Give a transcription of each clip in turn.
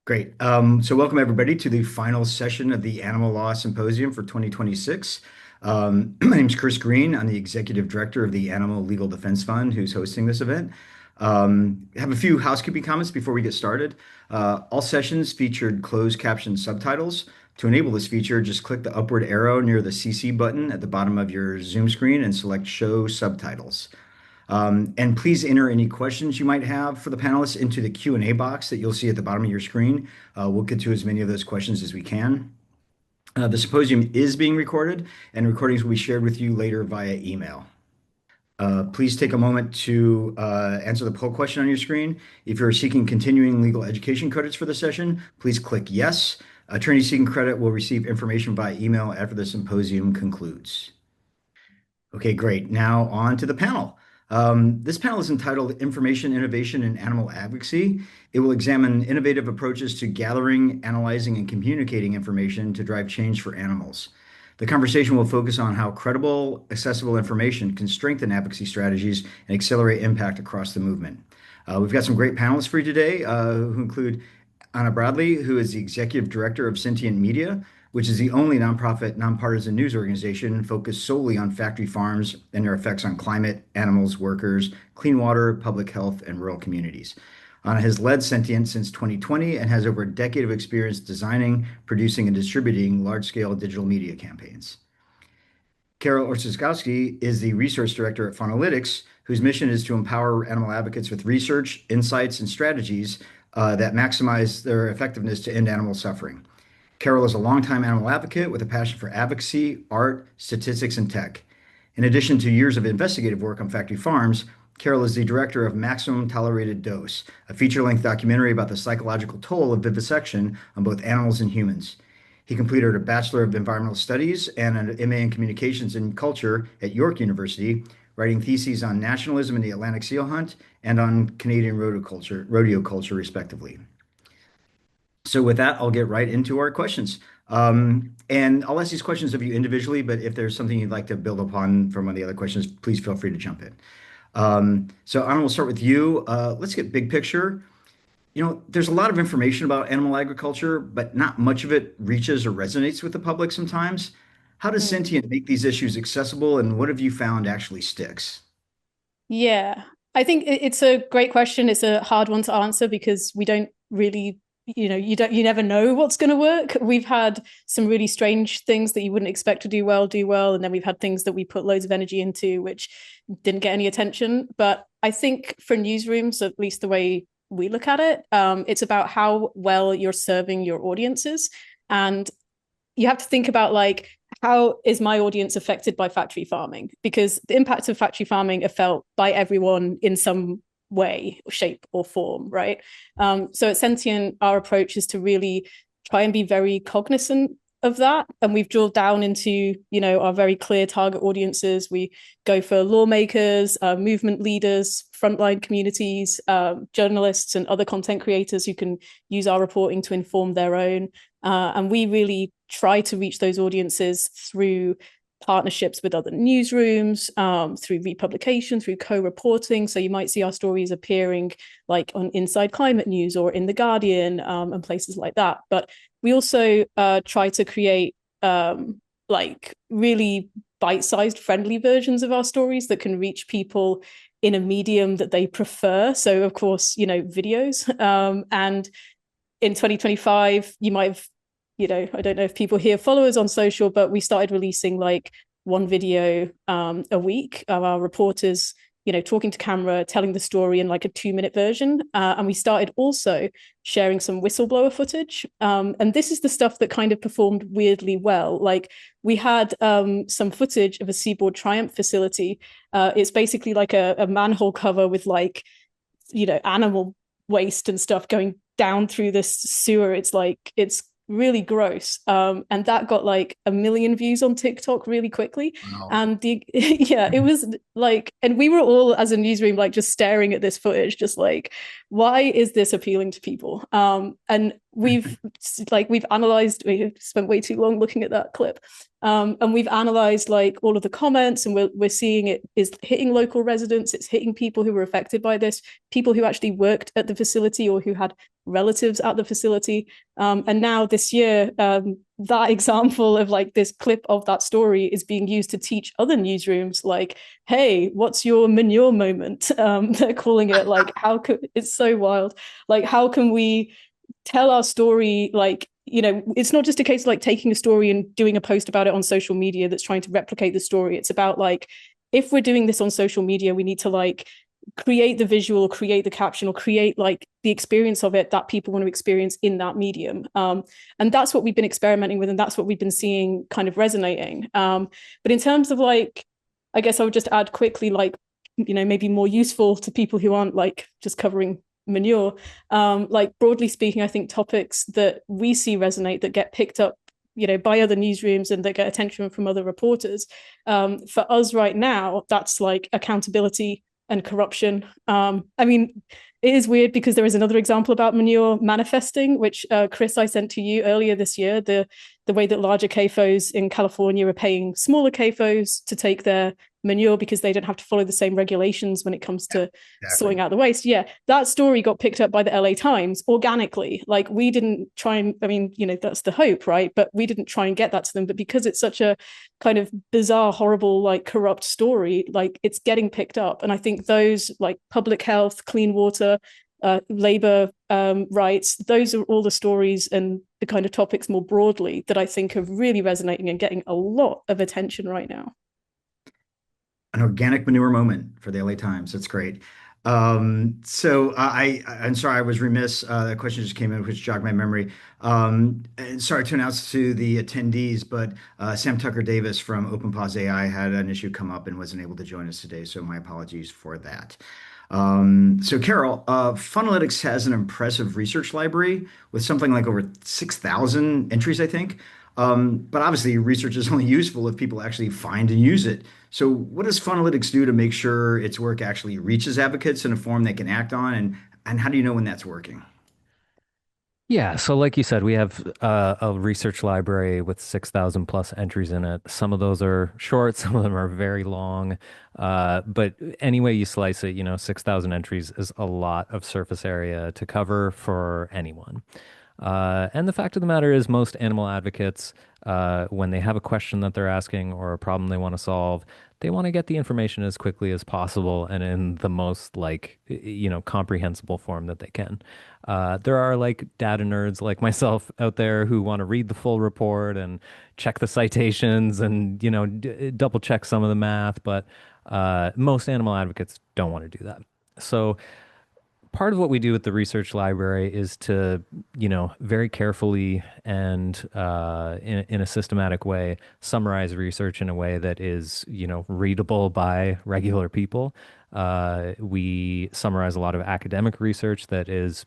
Great. So welcome everybody to the final session of the Animal Law Symposium for 2026. My name is Chris Green. I'm the Executive Director of the Animal Legal Defense Fund, who's hosting this event. I have a few housekeeping comments before we get started. All sessions featured closed caption subtitles. To enable this feature, just click the upward arrow near the CC button at the bottom of your Zoom screen and select Show Subtitles. And please enter any questions you might have for the panelists into the Q&A box that you'll see at the bottom of your screen. We'll get to as many of those questions as we can. The symposium is being recorded, and recordings will be shared with you later via email. Please take a moment to answer the poll question on your screen. If you're seeking continuing legal education credits for the session, please click yes. Attorney seeking credit will receive information by email after the symposium concludes. Okay, great. Now on to the panel. This panel is entitled Information Innovation in Animal Advocacy. It will examine innovative approaches to gathering, analyzing, and communicating information to drive change for animals. The conversation will focus on how credible, accessible information can strengthen advocacy strategies and accelerate impact across the movement. We've got some great panelists for you today, who include Anna Bradley, who is the Executive Director of Sentient Media, which is the only nonprofit, nonpartisan news organization focused solely on factory farms and their effects on climate, animals, workers, clean water, public health, and rural communities. Anna has led Sentient since 2020 and has over a decade of experience designing, producing, and distributing large-scale digital media campaigns. Carol Orszagowski is the research director at Faunalytics, whose mission is to empower animal advocates with research, insights, and strategies that maximize their effectiveness to end animal suffering. Carol is a longtime animal advocate with a passion for advocacy, art, statistics, and tech. In addition to years of investigative work on factory farms, Carol is the director of Maximum Tolerated Dose, a feature-length documentary about the psychological toll of vivisection on both animals and humans. He completed a Bachelor of Environmental Studies and an MA in Communications and Culture at York University, writing theses on nationalism in the Atlantic seal hunt and on Canadian rodeo culture, respectively. So with that, I'll get right into our questions. And I'll ask these questions of you individually, but if there's something you'd like to build upon from one of the other questions, please feel free to jump in. So Anna, we'll start with you. Let's get big picture. There's a lot of information about animal agriculture, but not much of it reaches or resonates with the public sometimes. How does Mm. Sentient make these issues accessible, and what have you found actually sticks? Yeah, I think it's a great question. It's a hard one to answer because we don't really, you never know what's going to work. We've had some really strange things that you wouldn't expect to do well, and then we've had things that we put loads of energy into which didn't get any attention. But I think for newsrooms, at least the way we look at it, it's about how well you're serving your audiences, and you have to think about like how is my audience affected by factory farming, because the impacts of factory farming are felt by everyone in some way, shape, or form, right? So at Sentient, our approach is to really try and be very cognizant of that, and we've drilled down into our very clear target audiences. We go for lawmakers, movement leaders, frontline communities, journalists, and other content creators who can use our reporting to inform their own. And we really try to reach those audiences through partnerships with other newsrooms, through republication, through co-reporting. So you might see our stories appearing like on Inside Climate News or in The Guardian, and places like that. But we also try to create like really bite-sized friendly versions of our stories that can reach people in a medium that they prefer. So of course, videos. And in 2025, you might have, I don't know if people here follow us on social, but we started releasing like one video a week of our reporters, talking to camera, telling the story in like a 2-minute version. And we started also sharing some whistleblower footage. And this is the stuff that kind of performed weirdly well. Like we had some footage of a Seaboard Triumph facility. It's basically like a manhole cover with like, animal waste and stuff going down through this sewer. It's really gross. And that got like 1 million views on TikTok really quickly. Wow. And yeah, it was like, and we were all as a newsroom, like just staring at this footage, just like, why is this appealing to people? And we've analyzed, we spent way too long looking at that clip, and we've analyzed like all of the comments, and we're seeing it is hitting local residents, it's hitting people who were affected by this, people who actually worked at the facility or who had relatives at the facility. And now this year, that example of like this clip of that story is being used to teach other newsrooms, like, hey, what's your manure moment? They're calling it, like, how could, it's so wild. Like, how can we tell our story? Like, it's not just a case of like taking a story and doing a post about it on social media that's trying to replicate the story. It's about like, if we're doing this on social media, we need to like create the visual, create the caption, or create like the experience of it that people want to experience in that medium. And that's what we've been experimenting with, and that's what we've been seeing kind of resonating. But in terms of like, I guess I would just add quickly, like, maybe more useful to people who aren't like just covering manure. Like broadly speaking, I think topics that we see resonate, that get picked up by other newsrooms and that get attention from other reporters. For us right now, that's like accountability and corruption. I mean, it is weird because there is another example about manure manifesting, which Chris, I sent to you earlier this year. The way that larger CAFOs in California are paying smaller CAFOs to take their manure because they don't have to follow the same regulations when it comes to Exactly. sorting out the waste. Yeah, that story got picked up by the LA Times organically. Like, we didn't try and, I mean, that's the hope, right? But we didn't try and get that to them. But because it's such a kind of bizarre, horrible, like corrupt story, like it's getting picked up. And I think those like public health, clean water, labor rights, those are all the stories and the kind of topics more broadly that I think are really resonating and getting a lot of attention right now. An organic manure moment for the LA Times. That's great. I'm sorry, I was remiss. That question just came in, which jogged my memory. And sorry to announce to the attendees, but Sam Tucker Davis from OpenPause AI had an issue come up and wasn't able to join us today. So my apologies for that. So Carol, Funalytics has an impressive research library with something like over 6,000 entries, I think. But obviously, research is only useful if people actually find and use it. So, what does Funalytics do to make sure its work actually reaches advocates in a form they can act on? And how do you know when that's working? Yeah, so like you said, we have a research library with 6,000 plus entries in it. Some of those are short, some of them are very long. But any way you slice it, 6,000 entries is a lot of surface area to cover for anyone. And the fact of the matter is, most animal advocates, when they have a question that they're asking or a problem they want to solve, they want to get the information as quickly as possible and in the most like, comprehensible form that they can. There are like data nerds like myself out there who want to read the full report and check the citations and, double check some of the math, but most animal advocates don't want to do that. So, part of what we do with the research library is to, very carefully and in a systematic way, summarize research in a way that is, readable by regular people. We summarize a lot of academic research that is,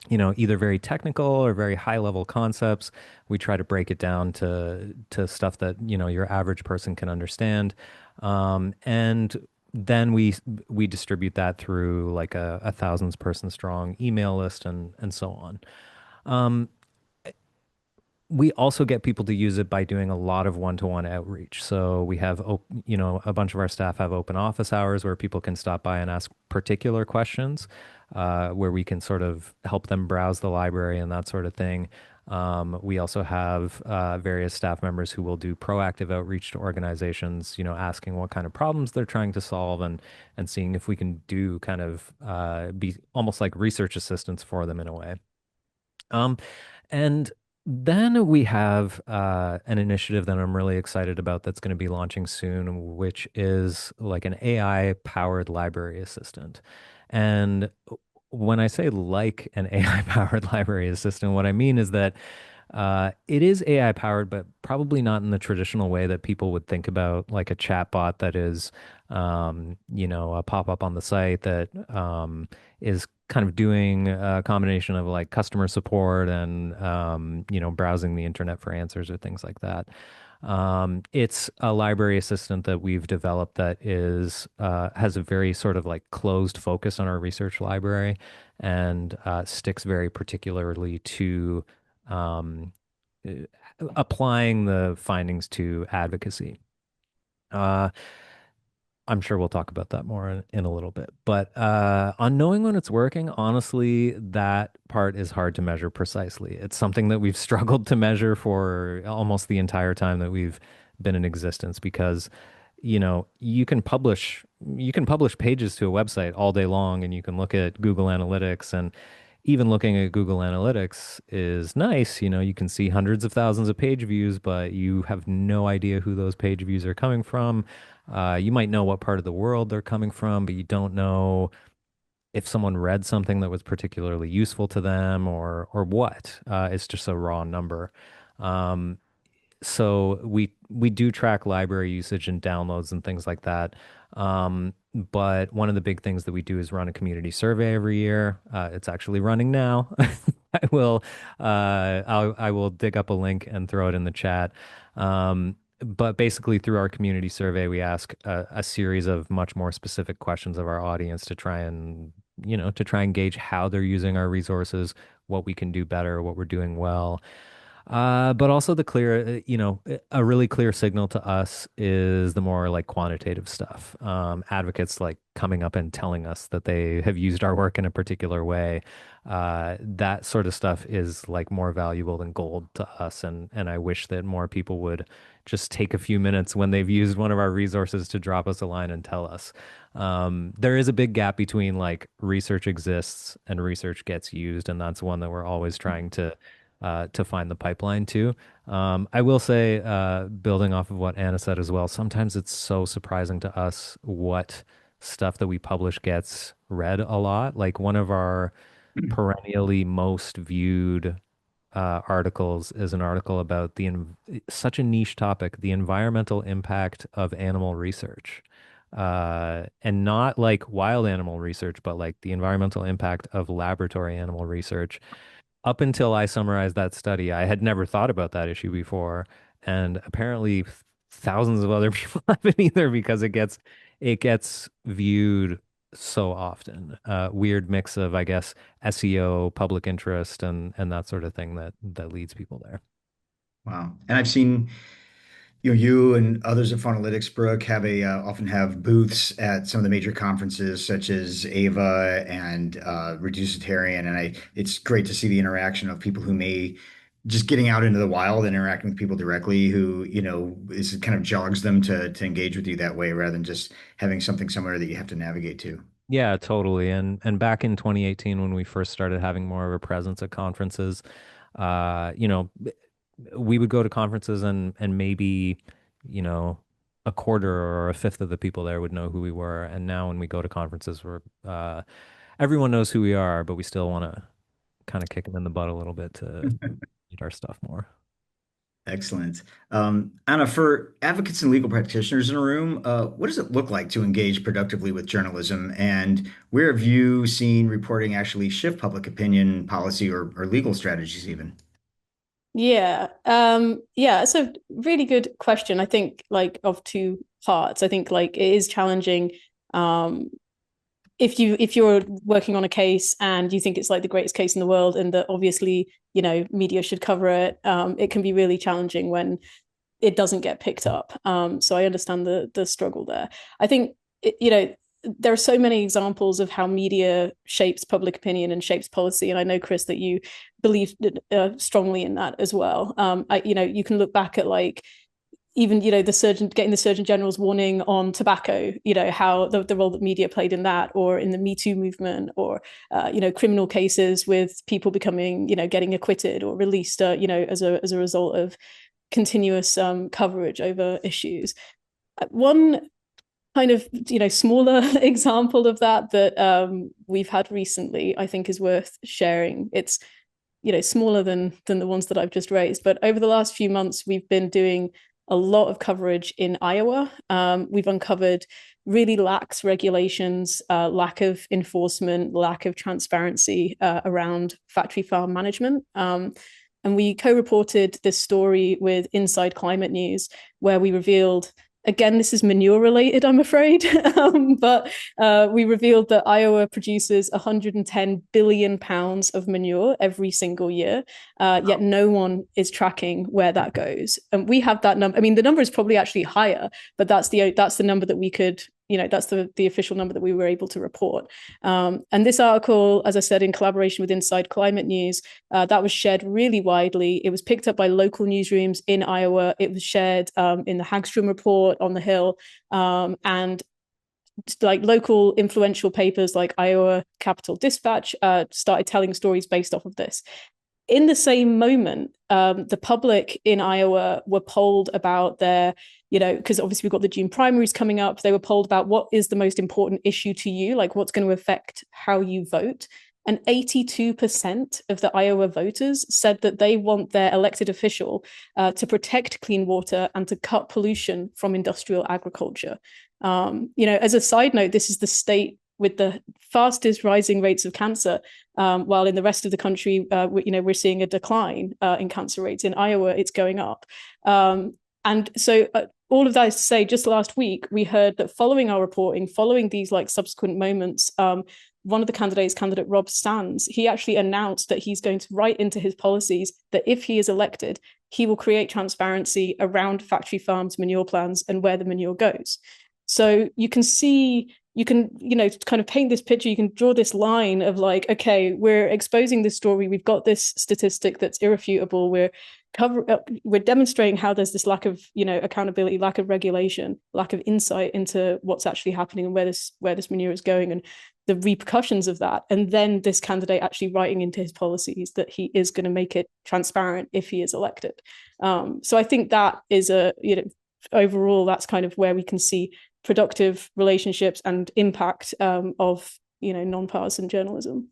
either very technical or very high level concepts. We try to break it down to stuff that, your average person can understand. And then we distribute that through like a thousands person strong email list and so on. Um, we also get people to use it by doing a lot of one-to-one outreach. So we have, a bunch of our staff have open office hours where people can stop by and ask particular questions, where we can sort of help them browse the library and that sort of thing. We also have various staff members who will do proactive outreach to organizations, asking what kind of problems they're trying to solve and seeing if we can do kind of be almost like research assistants for them in a way. And then we have an initiative that I'm really excited about that's going to be launching soon, which is like an AI powered library assistant. And when I say like an AI powered library assistant, what I mean is that it is AI powered, but probably not in the traditional way that people would think about, like a chatbot that is, a pop up on the site that is kind of doing a combination of like customer support and, browsing the internet for answers or things like that. It's a library assistant that we've developed that is has a very sort of like closed focus on our research library and sticks very particularly to um, uh, applying the findings to advocacy. Uh, I'm sure we'll talk about that more in a little bit. But on knowing when it's working, honestly, that part is hard to measure precisely. It's something that we've struggled to measure for almost the entire time that we've been in existence because, you can publish pages to a website all day long and you can look at Google Analytics and even looking at Google Analytics is nice. You can see hundreds of thousands of page views, but you have no idea who those page views are coming from. You might know what part of the world they're coming from, but you don't know if someone read something that was particularly useful to them or what. It's just a raw number. Um, so we do track library usage and downloads and things like that. But one of the big things that we do is run a community survey every year. It's actually running now. I will dig up a link and throw it in the chat. But basically, through our community survey, we ask a series of much more specific questions of our audience to try and gauge how they're using our resources, what we can do better, what we're doing well. But also a really clear signal to us is the more like quantitative stuff. Advocates like coming up and telling us that they have used our work in a particular way. That sort of stuff is like more valuable than gold to us. And I wish that more people would just take a few minutes when they've used one of our resources to drop us a line and tell us. There is a big gap between like research exists and research gets used, and that's one that we're always trying to find the pipeline to. I will say, building off of what Anna said as well, sometimes it's so surprising to us what stuff that we publish gets read a lot. Like one of our perennially most viewed articles is an article about such a niche topic, the environmental impact of animal research. And not like wild animal research, but like the environmental impact of laboratory animal research. Up until I summarized that study, I had never thought about that issue before, and apparently thousands of other people haven't either because it gets viewed so often. Weird mix of, I guess, SEO, public interest, and that sort of thing that leads people there. Wow. And I've seen you and others at Funalytics, Brooke, often have booths at some of the major conferences such as AVA and Reducitarian, and it's great to see the interaction of people who may just getting out into the wild and interacting with people directly who, is kind of jogs them to engage with you that way rather than just having something somewhere that you have to navigate to. Yeah, totally. And back in 2018 when we first started having more of a presence at conferences, uh, you know, we would go to conferences and maybe, you know, a quarter or a fifth of the people there would know who we were. And now when we go to conferences, everyone knows who we are, but we still want to kind of kick them in the butt a little bit to eat our stuff more. Excellent. Anna, for advocates and legal practitioners in a room, what does it look like to engage productively with journalism? And where have you seen reporting actually shift public opinion, policy, or legal strategies even? Yeah, it's a really good question. I think like of two parts. I think like it is challenging um if you're working on a case and you think it's like the greatest case in the world and that obviously, media should cover it. It can be really challenging when it doesn't get picked up. So I understand the struggle there. I think there are so many examples of how media shapes public opinion and shapes policy, and I know, Chris, that you believe strongly in that as well. You can look back at like even the surgeon general's warning on tobacco, how the role that media played in that, or in the Me Too movement, or criminal cases with people becoming getting acquitted or released as a result of continuous coverage over issues. One kind of smaller example of that we've had recently, I think, is worth sharing. It's smaller than the ones that I've just raised, but over the last few months we've been doing a lot of coverage in Iowa. We've uncovered really lax regulations, lack of enforcement, lack of transparency around factory farm management. And we co-reported this story with Inside Climate News, where we revealed, again, this is manure related, I'm afraid, but we revealed that Iowa produces 110 billion pounds of manure every single year, yet no one is tracking where that goes. And we have that number. I mean, the number is probably actually higher, but that's the number that we could, that's the official number that we were able to report. And this article, as I said, in collaboration with Inside Climate News, that was shared really widely. It was picked up by local newsrooms in Iowa. It was shared in the Hagstrom Report on the Hill, and like local influential papers like Iowa Capital Dispatch started telling stories based off of this. In the same moment, the public in Iowa were polled about their, because obviously we've got the June primaries coming up. They were polled about what is the most important issue to you, like what's going to affect how you vote. And 82% of the Iowa voters said that they want their elected official to protect clean water and to cut pollution from industrial agriculture. As a side note, this is the state with the fastest rising rates of cancer, while in the rest of the country, we're seeing a decline in cancer rates. In Iowa, it's going up. And so all of that is to say, just last week, we heard that following our reporting, following these like subsequent moments, one of the candidates, candidate Rob Sands, he actually announced that he's going to write into his policies that if he is elected, he will create transparency around factory farms, manure plans, and where the manure goes. So you can see, kind of paint this picture, you can draw this line of like, okay, we're exposing this story, we've got this statistic that's irrefutable, we're demonstrating how there's this lack of, accountability, lack of regulation, lack of insight into what's actually happening and where this manure is going and the repercussions of that. And then this candidate actually writing into his policies that he is going to make it transparent if he is elected. So I think that is overall, that's kind of where we can see productive relationships and impact of nonpartisan journalism.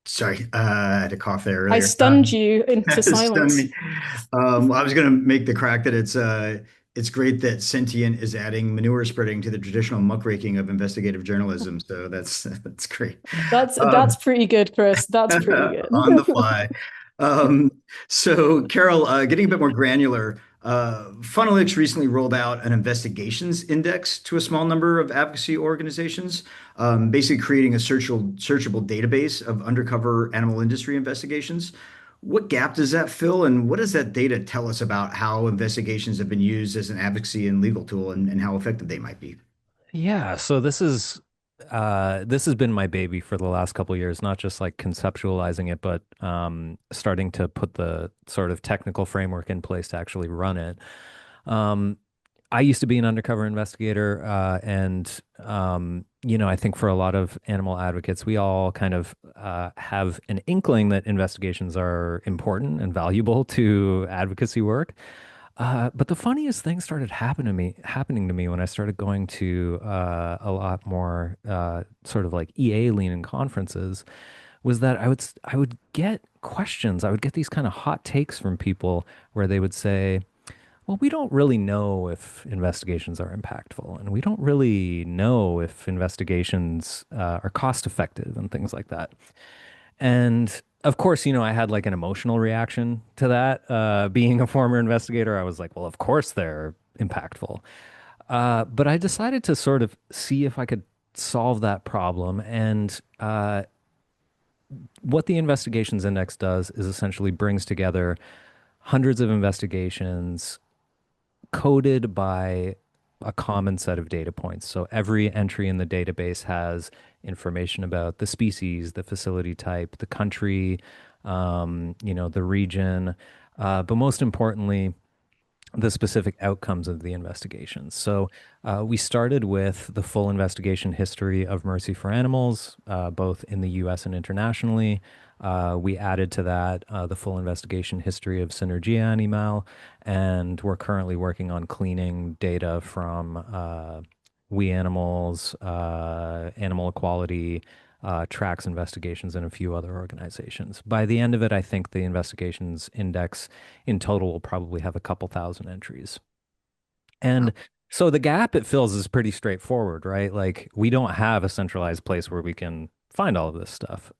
Sorry, I had a cough there earlier. I stunned you into Stunned silence. me. I was going to make the crack that it's great that Sentient is adding manure spreading to the traditional muckraking of investigative journalism. So that's great. That's pretty good, Chris. That's pretty good. On the fly. Um, so, Carol, getting a bit more granular, Funnelix recently rolled out an investigations index to a small number of advocacy organizations, basically creating a searchable database of undercover animal industry investigations. What gap does that fill, and what does that data tell us about how investigations have been used as an advocacy and legal tool, and how effective they might be? Yeah, so this has been my baby for the last couple of years, not just like conceptualizing it, but starting to put the sort of technical framework in place to actually run it. Um, I used to be an undercover investigator, and I think for a lot of animal advocates, we all kind of have an inkling that investigations are important and valuable to advocacy work. But the funniest thing started happening to me when I started going to a lot more sort of like EA leaning conferences, was that I would get questions. I would get these kind of hot takes from people where they would say, "Well, we don't really know if investigations are impactful, and we don't really know if investigations are cost effective and things like that." And of course, I had like an emotional reaction to that. Being a former investigator, I was like, well, of course they're impactful. But I decided to sort of see if I could solve that problem. And what the Investigations Index does is essentially brings together hundreds of investigations coded by a common set of data points. So every entry in the database has information about the species, the facility type, the country, the region, but most importantly, the specific outcomes of the investigations. So we started with the full investigation history of Mercy for Animals, both in the US and internationally. We added to that the full investigation history of Synergia Animal, and we're currently working on cleaning data from We Animals, Animal Equality, Tracks Investigations, and a few other organizations. By the end of it, I think the investigations index in total will probably have a couple thousand entries. And so the gap it fills is pretty straightforward, right? Like we don't have a centralized place where we can find all of this stuff.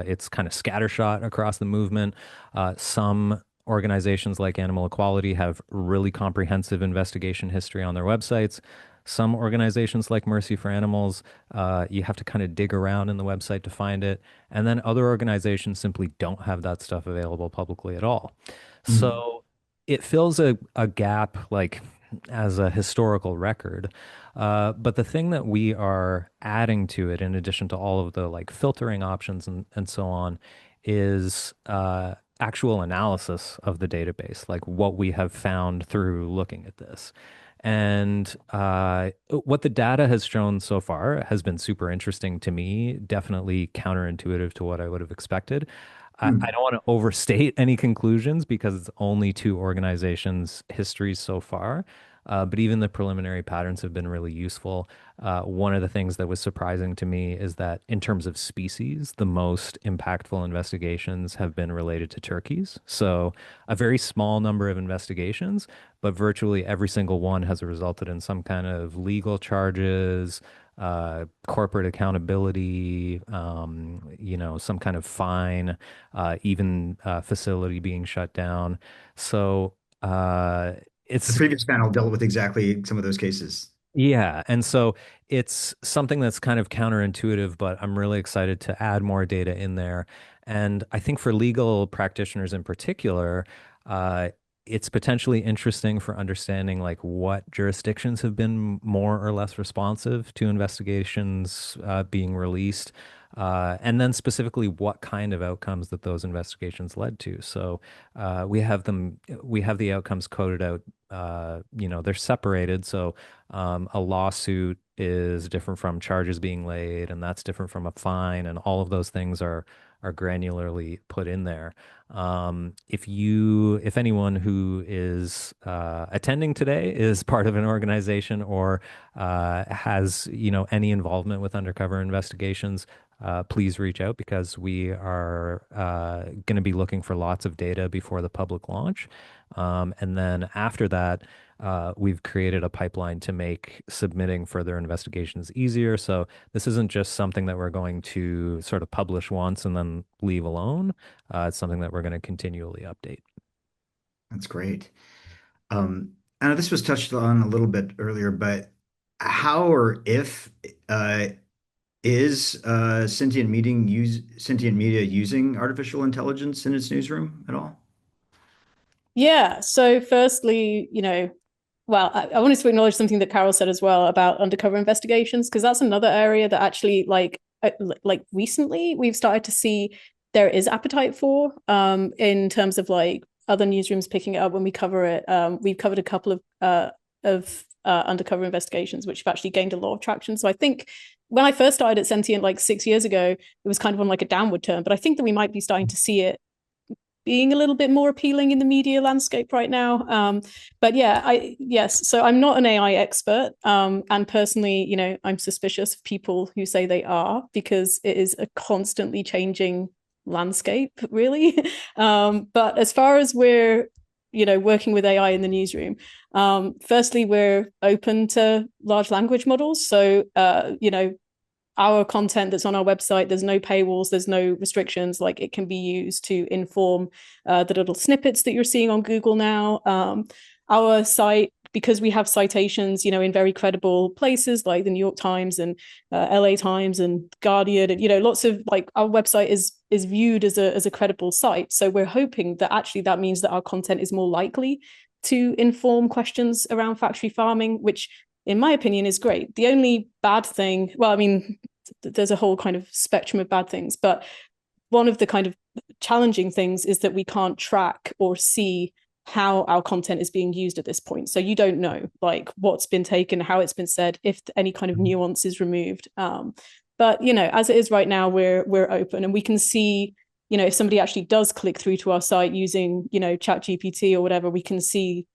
It's kind of scattershot across the movement. Some organizations like Animal Equality have really comprehensive investigation history on their websites. Some organizations like Mercy for Animals, you have to kind of dig around in the website to find it. And then other organizations simply don't have that stuff available publicly at all. Mm. So it fills a gap, like as a historical record. But the thing that we are adding to it, in addition to all of the like filtering options and so on, is actual analysis of the database, like what we have found through looking at this. And what the data has shown so far has been super interesting to me, definitely counterintuitive to what I would have expected. I Mm. don't want to overstate any conclusions because it's only two organizations' histories so far. But even the preliminary patterns have been really useful. One of the things that was surprising to me is that in terms of species, the most impactful investigations have been related to turkeys. So a very small number of investigations, but virtually every single one has resulted in some kind of legal charges, corporate accountability, some kind of fine, even facility being shut down. So The it's previous panel dealt with exactly some of those cases. yeah, and so it's something that's kind of counterintuitive, but I'm really excited to add more data in there. And I think for legal practitioners in particular, uh, it's potentially interesting for understanding like what jurisdictions have been more or less responsive to investigations being released, and then specifically what kind of outcomes that those investigations led to. So we have the outcomes coded out. They're separated. So a lawsuit is different from charges being laid, and that's different from a fine, and all of those things are granularly put in there. If anyone who is attending today is part of an organization or has, any involvement with undercover investigations, please reach out because we are going to be looking for lots of data before the public launch. And then after that, we've created a pipeline to make submitting further investigations easier. So this isn't just something that we're going to sort of publish once and then leave alone. It's something that we're going to continually update. That's great. I know this was touched on a little bit earlier, but how or if uh, is sentient media using artificial intelligence in its newsroom at all? Yeah. So firstly, well, I wanted to acknowledge something that Carol said as well about undercover investigations, because that's another area that actually like recently we've started to see there is appetite for in terms of like other newsrooms picking it up when we cover it. We've covered a couple of undercover investigations, which have actually gained a lot of traction. So I think when I first started at Sentient like 6 years ago, it was kind of on like a downward turn, but I think that we might be starting to see it being a little bit more appealing in the media landscape right now. But yeah, yes. So I'm not an AI expert, and personally, I'm suspicious of people who say they are because it is a constantly changing landscape, really. But as far as we're working with AI in the newsroom, firstly, we're open to large language models. So our content that's on our website, there's no paywalls, there's no restrictions. Like it can be used to inform the little snippets that you're seeing on Google now. Our site, because we have citations, in very credible places like the New York Times and LA Times and Guardian, and lots of like our website is viewed as a credible site. So we're hoping that actually that means that our content is more likely to inform questions around factory farming, which in my opinion is great. The only bad thing, well, I mean, there's a whole kind of spectrum of bad things, but one of the kind of challenging things is that we can't track or see how our content is being used at this point. So you don't know like what's been taken, how it's been said, if any kind of nuance is removed. But as it is right now, we're open and we can see, if somebody actually does click through to our site using, Chat GPT or whatever, we can see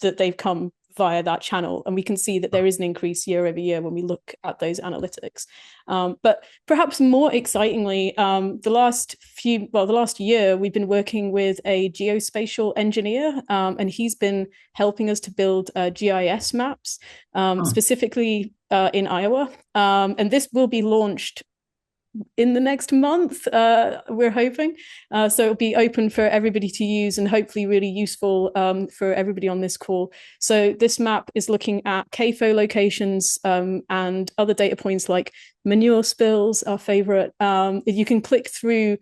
that they've come via that channel, and we can see that there is an increase year over year when we look at those analytics. But perhaps more excitingly, the last year we've been working with a geospatial engineer, and he's been helping us to build GIS maps, Huh. specifically in Iowa, and this will be launched in the next month, we're hoping. So it'll be open for everybody to use and hopefully really useful for everybody on this call. So this map is looking at CAFO locations and other data points like manure spills, our favorite. You can click through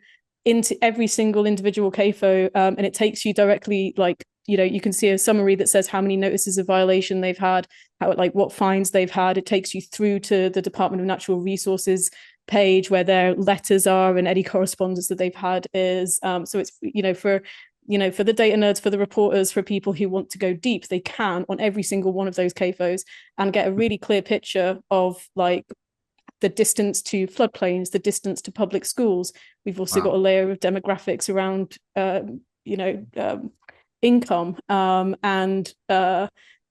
into every single individual CAFO and it takes you directly, like, you can see a summary that says how many notices of violation they've had, how, like, what fines they've had. It takes you through to the Department of Natural Resources page where their letters are and any correspondence that they've had is. So it's, for the data nerds, for the reporters, for people who want to go deep, they can on every single one of those CAFOs and get a really clear picture of, like, the distance to floodplains, the distance to public schools. We've also got a Wow. layer of demographics around, income. And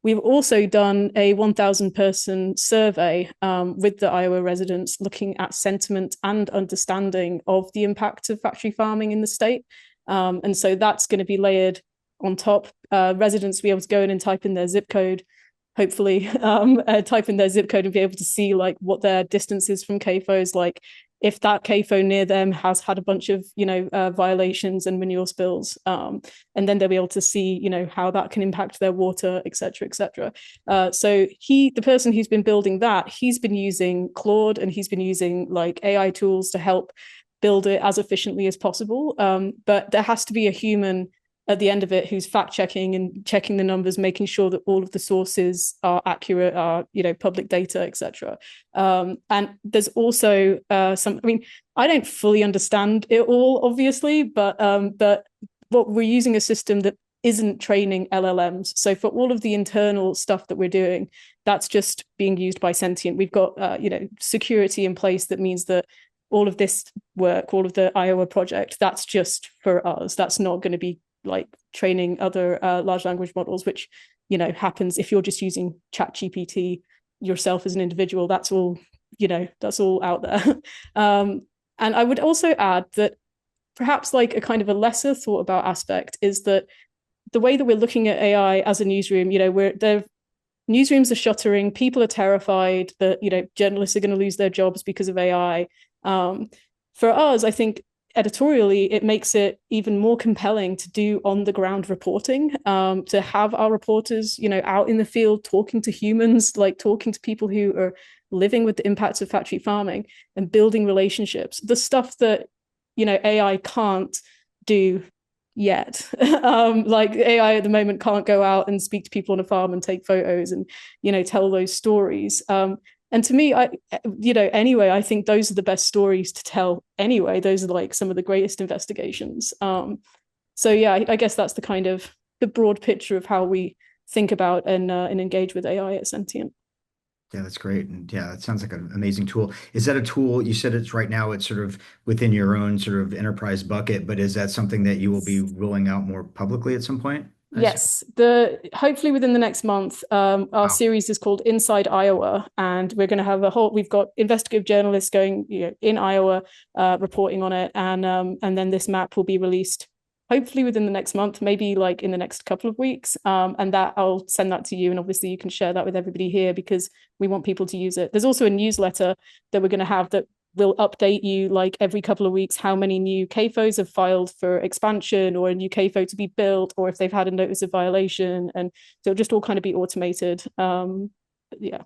we've also done a 1,000 person survey with the Iowa residents looking at sentiment and understanding of the impact of factory farming in the state. And so that's going to be layered on top. Residents will be able to go in and type in their zip code, hopefully type in their zip code and be able to see, like, what their distance is from CAFOs, like if that CAFO near them has had a bunch of violations and manure spills, and then they'll be able to see how that can impact their water, etc., etc. So the person who's been building that, he's been using Claude and he's been using, like, AI tools to help build it as efficiently as possible, but there has to be a human at the end of it who's fact checking and checking the numbers, making sure that all of the sources are accurate, are public data, etc. And there's also some. I mean, I don't fully understand it all, obviously, but what we're using a system that isn't training LLMs. So for all of the internal stuff that we're doing, that's just being used by sentient. We've got security in place that means that all of this work, all of the Iowa project, that's just for us. That's not going to be like training other large language models, which happens if you're just using ChatGPT yourself as an individual. That's all out there. And I would also add that perhaps, like, a kind of a lesser thought about aspect is that the way that we're looking at AI as a newsroom, newsrooms are shuttering, people are terrified that journalists are going to lose their jobs because of AI. For us, I think editorially, it makes it even more compelling to do on the ground reporting, to have our reporters, out in the field talking to humans, like talking to people who are living with the impacts of factory farming and building relationships, the stuff that, AI can't do yet. Like AI at the moment can't go out and speak to people on a farm and take photos and, tell those stories. And to me, anyway, I think those are the best stories to tell anyway. Those are, like, some of the greatest investigations. So yeah, I guess that's the kind of the broad picture of how we think about and engage with AI at Sentient. Yeah, that's great. And yeah, that sounds like an amazing tool. Is that a tool you said it's right now, it's sort of within your own sort of enterprise bucket, but is that something that you will be rolling out more publicly at some point? I assume. Yes, hopefully within the next month. Our Wow. series is called Inside Iowa, and we're going to have we've got investigative journalists going, in Iowa, reporting on it, and then this map will be released hopefully within the next month, maybe like in the next couple of weeks. And that I'll send that to you, and obviously you can share that with everybody here because we want people to use it. There's also a newsletter that we're going to have that will update you, like, every couple of weeks how many new CAFOs have filed for expansion or a new CAFO to be built, or if they've had a notice of violation. And so it'll just all kind of be automated. Yeah.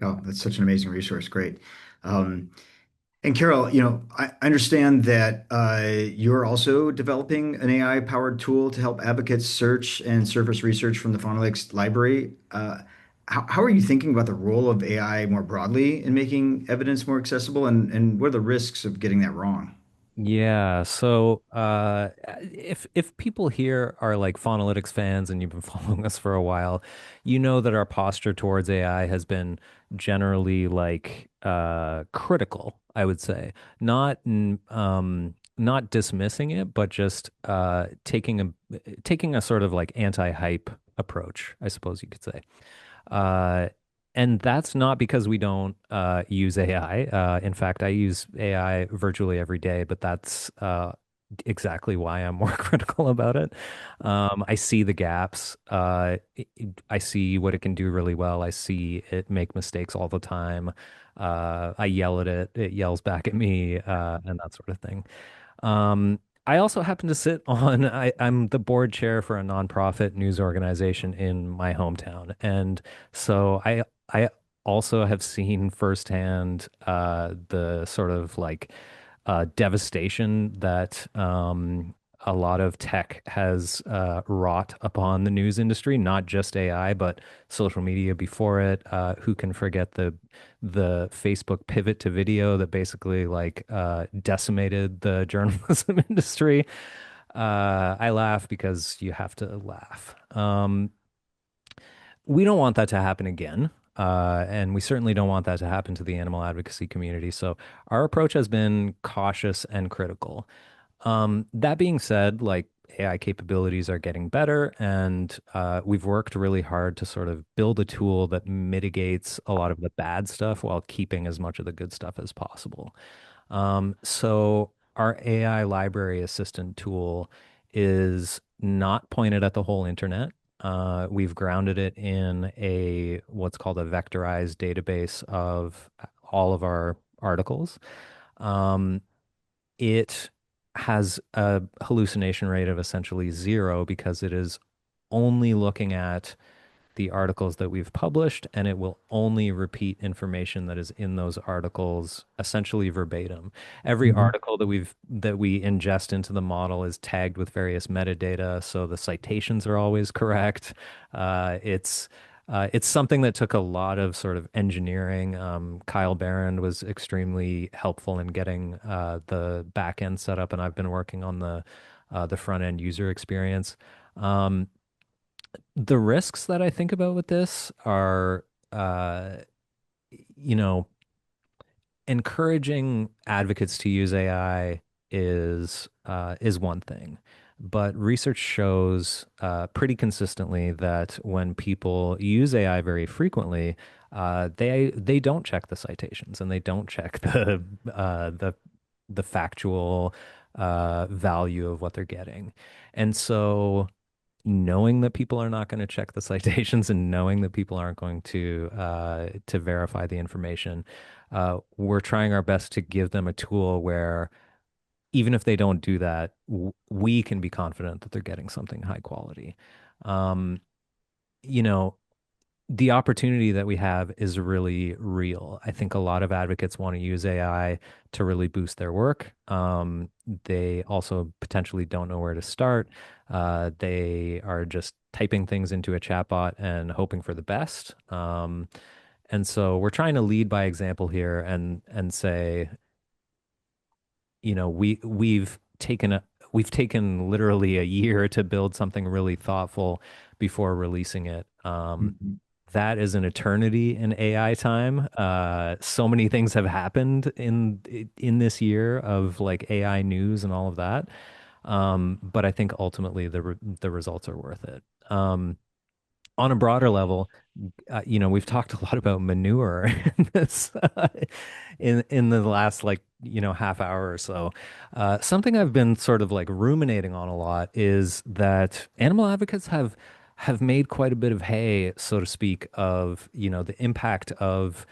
Oh, that's such an amazing resource. Great. Um, and Carol, I understand that you're also developing an AI-powered tool to help advocates search and surface research from the Fauna Library. How are you thinking about the role of AI more broadly in making evidence more accessible, and what are the risks of getting that wrong? Yeah, so if people here are like Faunalytics fans and you've been following us for a while, you know that our posture towards AI has been generally like critical, I would say. Not dismissing it, but just taking a sort of like anti-hype approach, I suppose you could say. Uh, and that's not because we don't use AI. In fact, I use AI virtually every day, but that's exactly why I'm more critical about it. I see the gaps. I see what it can do really well. I see it make mistakes all the time. I yell at it, it yells back at me, and that sort of thing. I also happen to sit on, I'm the board chair for a nonprofit news organization in my hometown. And so I also have seen firsthand the sort of like devastation that a lot of tech has wrought upon the news industry, not just AI, but social media before it. Who can forget the Facebook pivot to video that basically like decimated the journalism industry? I laugh because you have to laugh. We don't want that to happen again. And we certainly don't want that to happen to the animal advocacy community. So our approach has been cautious and critical. That being said, like AI capabilities are getting better, and we've worked really hard to sort of build a tool that mitigates a lot of the bad stuff while keeping as much of the good stuff as possible. So our AI library assistant tool is not pointed at the whole internet. We've grounded it in a what's called a vectorized database of all of our articles. Um, it has a hallucination rate of essentially zero because it is only looking at the articles that we've published, and it will only repeat information that is in those articles essentially verbatim. Every Mhm. article that we ingest into the model is tagged with various metadata, so the citations are always correct. It's something that took a lot of sort of engineering. Kyle Barron was extremely helpful in getting the back end set up, and I've been working on the front end user experience. Um, the risks that I think about with this are, uh, you know, encouraging advocates to use AI is one thing, but research shows pretty consistently that when people use AI very frequently, they don't check the citations and they don't check uh, the the factual value of what they're getting, and so knowing that people are not going to check the citations and knowing that people aren't going to verify the information, we're trying our best to give them a tool where even if they don't do that, we can be confident that they're getting something high quality. Um, you know, the opportunity that we have is really real. I think a lot of advocates want to use AI to really boost their work. They also potentially don't know where to start. They are just typing things into a chatbot and hoping for the best. And so we're trying to lead by example here and say, we've taken literally a year to build something really thoughtful before releasing it. Mhm. That is an eternity in AI time. So many things have happened in this year of like AI news and all of that. But I think ultimately the results are worth it. On a broader level, we've talked a lot about manure in this in the last like, half hour or so. Something I've been sort of like ruminating on a lot is that animal advocates have made quite a bit of hay, so to speak, of, the impact of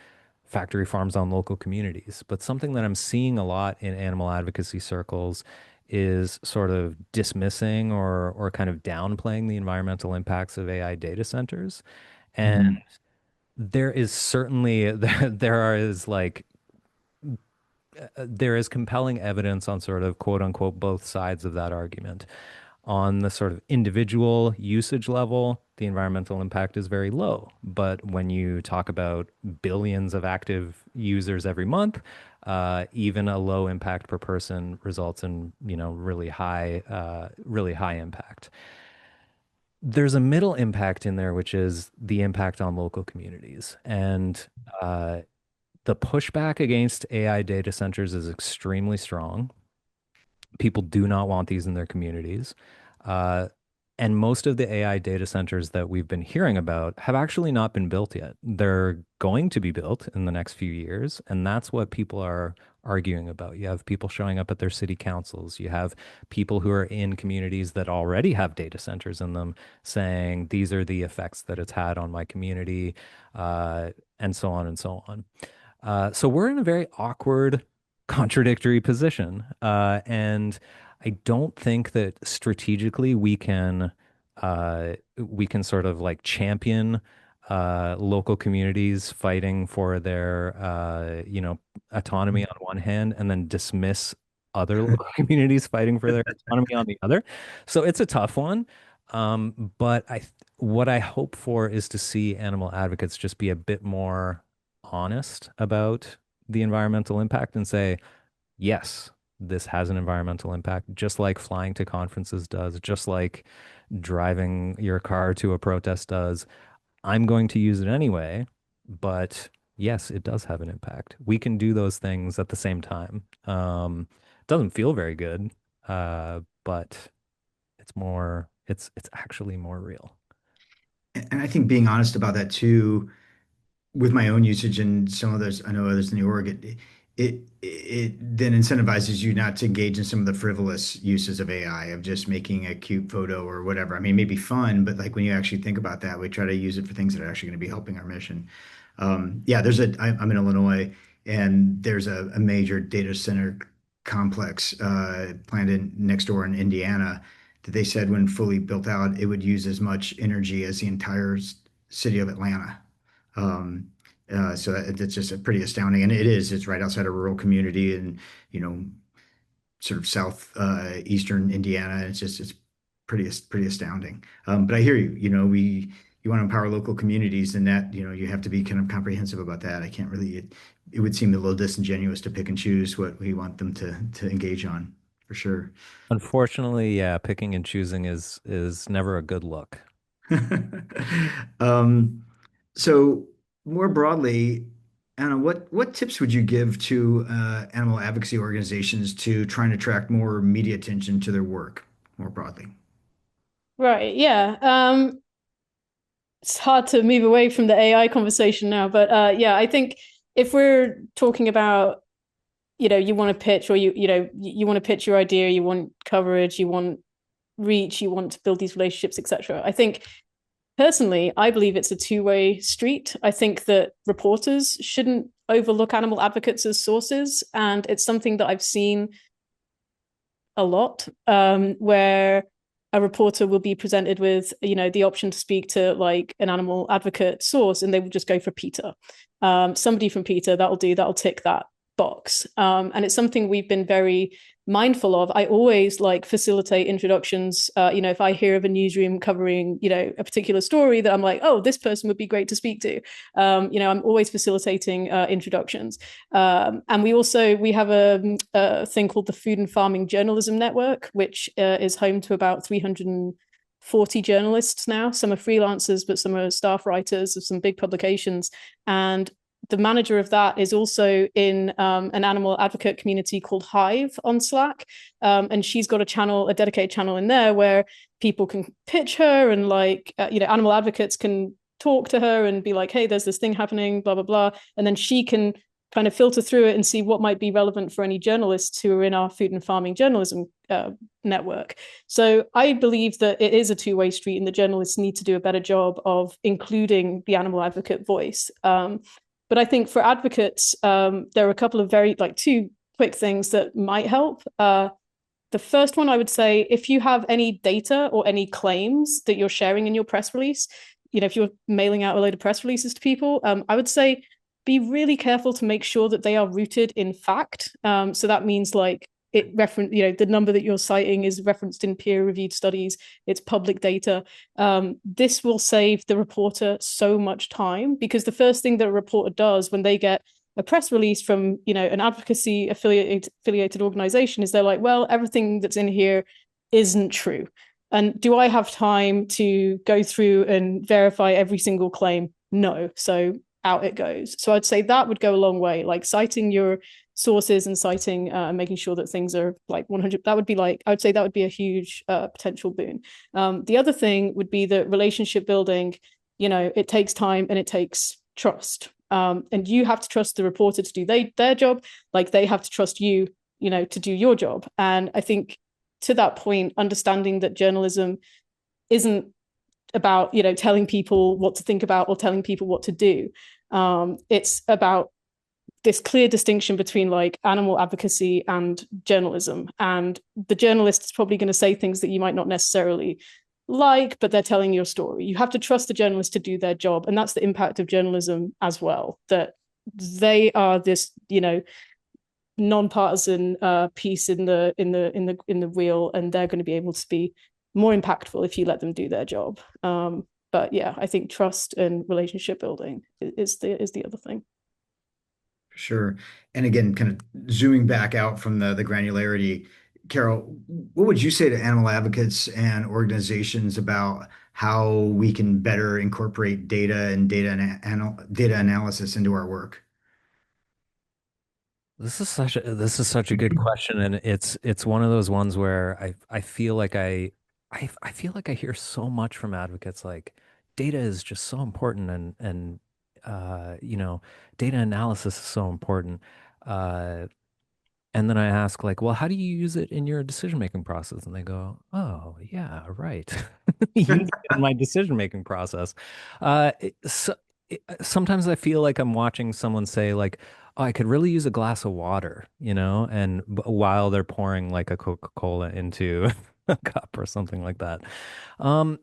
factory farms on local communities. But something that I'm seeing a lot in animal advocacy circles is sort of dismissing or kind of downplaying the environmental impacts of AI data centers. And Mhm. there is certainly there is compelling evidence on sort of quote unquote both sides of that argument. On the sort of individual usage level, the environmental impact is very low. But when you talk about billions of active users every month, even a low impact per person results in, really high impact. There's a middle impact in there, which is the impact on local communities. And uh, the pushback against AI data centers is extremely strong. People do not want these in their communities. Uh, and most of the AI data centers that we've been hearing about have actually not been built yet. They're going to be built in the next few years. And that's what people are arguing about. You have people showing up at their city councils. You have people who are in communities that already have data centers in them saying, these are the effects that it's had on my community, and so on and so on. So we're in a very awkward, contradictory position. And I don't think that strategically we can sort of like champion local communities fighting for their autonomy on one hand and then dismiss other local communities fighting for their autonomy on the other. So it's a tough one. But what I hope for is to see animal advocates just be a bit more honest about the environmental impact and say, yes, this has an environmental impact, just like flying to conferences does, just like driving your car to a protest does. I'm going to use it anyway, but yes, it does have an impact. We can do those things at the same time. It doesn't feel very good, but it's actually more real. And I think being honest about that too, with my own usage and some others, I know others in the org, it then incentivizes you not to engage in some of the frivolous uses of AI, of just making a cute photo or whatever. I mean, it may be fun, but like when you actually think about that, we try to use it for things that are actually going to be helping our mission. Yeah, I'm in Illinois, and there's a major data center complex planned in next door in Indiana that they said when fully built out, it would use as much energy as the entire city of Atlanta. Um, so that's just a pretty astounding, and it is. It's right outside a rural community, and you know, sort of south eastern Indiana. It's pretty astounding. But I hear you. You want to empower local communities, and that you have to be kind of comprehensive about that. I can't really. It would seem a little disingenuous to pick and choose what we want them to engage on, for sure. Unfortunately, yeah, picking and choosing is never a good look. Um, so more broadly, Anna, what tips would you give to animal advocacy organizations to try and attract more media attention to their work more broadly? Right. Yeah. It's hard to move away from the AI conversation now, but yeah, I think if we're talking about, you want to pitch, or you want to pitch your idea, you want coverage, you want reach, you want to build these relationships, etc. I think personally, I believe it's a two-way street. I think that reporters shouldn't overlook animal advocates as sources, and it's something that I've seen a lot, where a reporter will be presented with, the option to speak to like an animal advocate source, and they will just go for PETA. Somebody from PETA, that'll do, that'll tick that box. And it's something we've been very mindful of. I always like facilitate introductions. If I hear of a newsroom covering, a particular story that I'm like, oh, this person would be great to speak to. I'm always facilitating introductions. And we have a thing called the Food and Farming Journalism Network, which is home to about 340 journalists now. Some are freelancers, but some are staff writers of some big publications. And the manager of that is also in an animal advocate community called Hive on Slack. And she's got a dedicated channel in there where people can pitch her, and animal advocates can talk to her and be like, hey, there's this thing happening, blah, blah, blah. And then she can kind of filter through it and see what might be relevant for any journalists who are in our food and farming journalism network. So I believe that it is a two-way street, and the journalists need to do a better job of including the animal advocate voice. But I think for advocates, there are a couple of two quick things that might help. The first one, I would say, if you have any data or any claims that you're sharing in your press release, if you're mailing out a load of press releases to people, I would say be really careful to make sure that they are rooted in fact. So that means the number that you're citing is referenced in peer-reviewed studies. It's public data. This will save the reporter so much time, because the first thing that a reporter does when they get a press release from an advocacy affiliated organization is they're like, well, everything that's in here isn't true. And do I have time to go through and verify every single claim? No. So out it goes. So I'd say that would go a long way, like citing your sources and citing and making sure that things are like 100. That would be I would say that would be a huge potential boon. The other thing would be the relationship building. It takes time and it takes trust. And you have to trust the reporter to do their job, like they have to trust you, to do your job. And I think to that point, understanding that journalism isn't about, telling people what to think about or telling people what to do. It's about this clear distinction between like animal advocacy and journalism. And the journalist is probably going to say things that you might not necessarily like, but they're telling your story. You have to trust the journalist to do their job. And that's the impact of journalism as well, that they are this, non-partisan piece in the wheel, and they're going to be able to be more impactful if you let them do their job. But yeah, I think trust and relationship building is the other thing. Sure. And again, kind of zooming back out from the granularity, Carol, what would you say to animal advocates and organizations about how we can better incorporate data and data analysis into our work? This is such a good question, and it's one of those ones where I feel like I feel like I hear so much from advocates like data is just so important, and data analysis is so important. Uh, and then I ask like, well, how do you use it in your decision making process? And they go, oh yeah, right. Use it in my decision making process. So sometimes I feel like I'm watching someone say like, oh, I could really use a glass of water, and while they're pouring like a Coca-Cola into a cup or something like that. Um,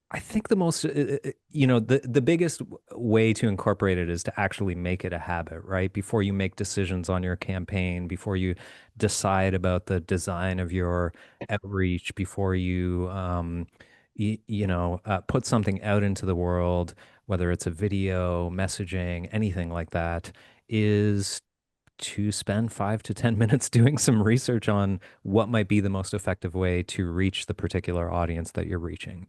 I think the most, the biggest way to incorporate it is to actually make it a habit, right? Before you make decisions on your campaign, before you decide about the design of your outreach, before you, put something out into the world, whether it's a video, messaging, anything like that, is to spend 5 to 10 minutes doing some research on what might be the most effective way to reach the particular audience that you're reaching.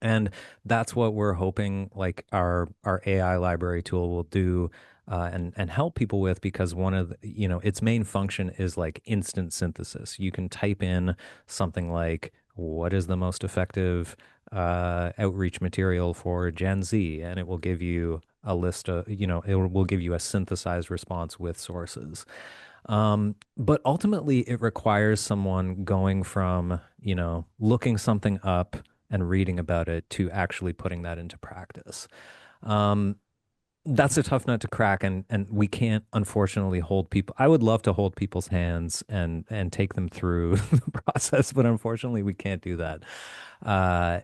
And that's what we're hoping like our AI library tool will do, and help people with, because one of its main function is like instant synthesis. You can type in something like what is the most effective outreach material for Gen Z, and it will give you a list of, it will give you a synthesized response with sources. But ultimately, it requires someone going from, looking something up and reading about it to actually putting that into practice. Um, that's a tough nut to crack, and we can't unfortunately hold people. I would love to hold people's hands and take them through the process, but unfortunately, we can't do that. Uh,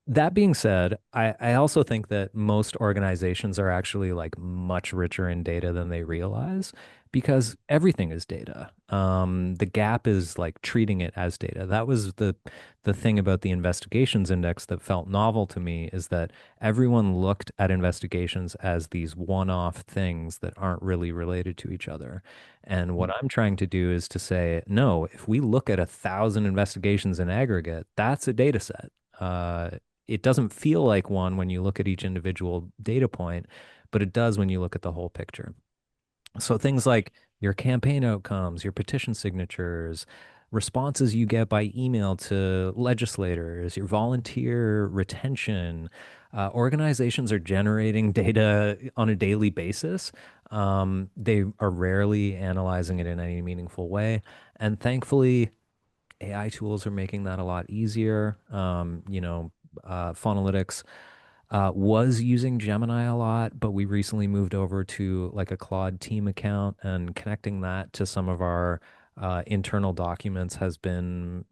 that being said, I also think that most organizations are actually like much richer in data than they realize, because everything is data. The gap is like treating it as data. That was the thing about the investigations index that felt novel to me, is that everyone looked at investigations as these one-off things that aren't really related to each other. And what I'm trying to do is to say, no, if we look at 1,000 investigations in aggregate, that's a data set. It doesn't feel like one when you look at each individual data point, but it does when you look at the whole picture. So things like your campaign outcomes, your petition signatures, responses you get by email to legislators, your volunteer retention, organizations are generating data on a daily basis. They are rarely analyzing it in any meaningful way. And thankfully, AI tools are making that a lot easier. Funalytics was using Gemini a lot, but we recently moved over to like a Claude team account, and connecting that to some of our internal documents has been,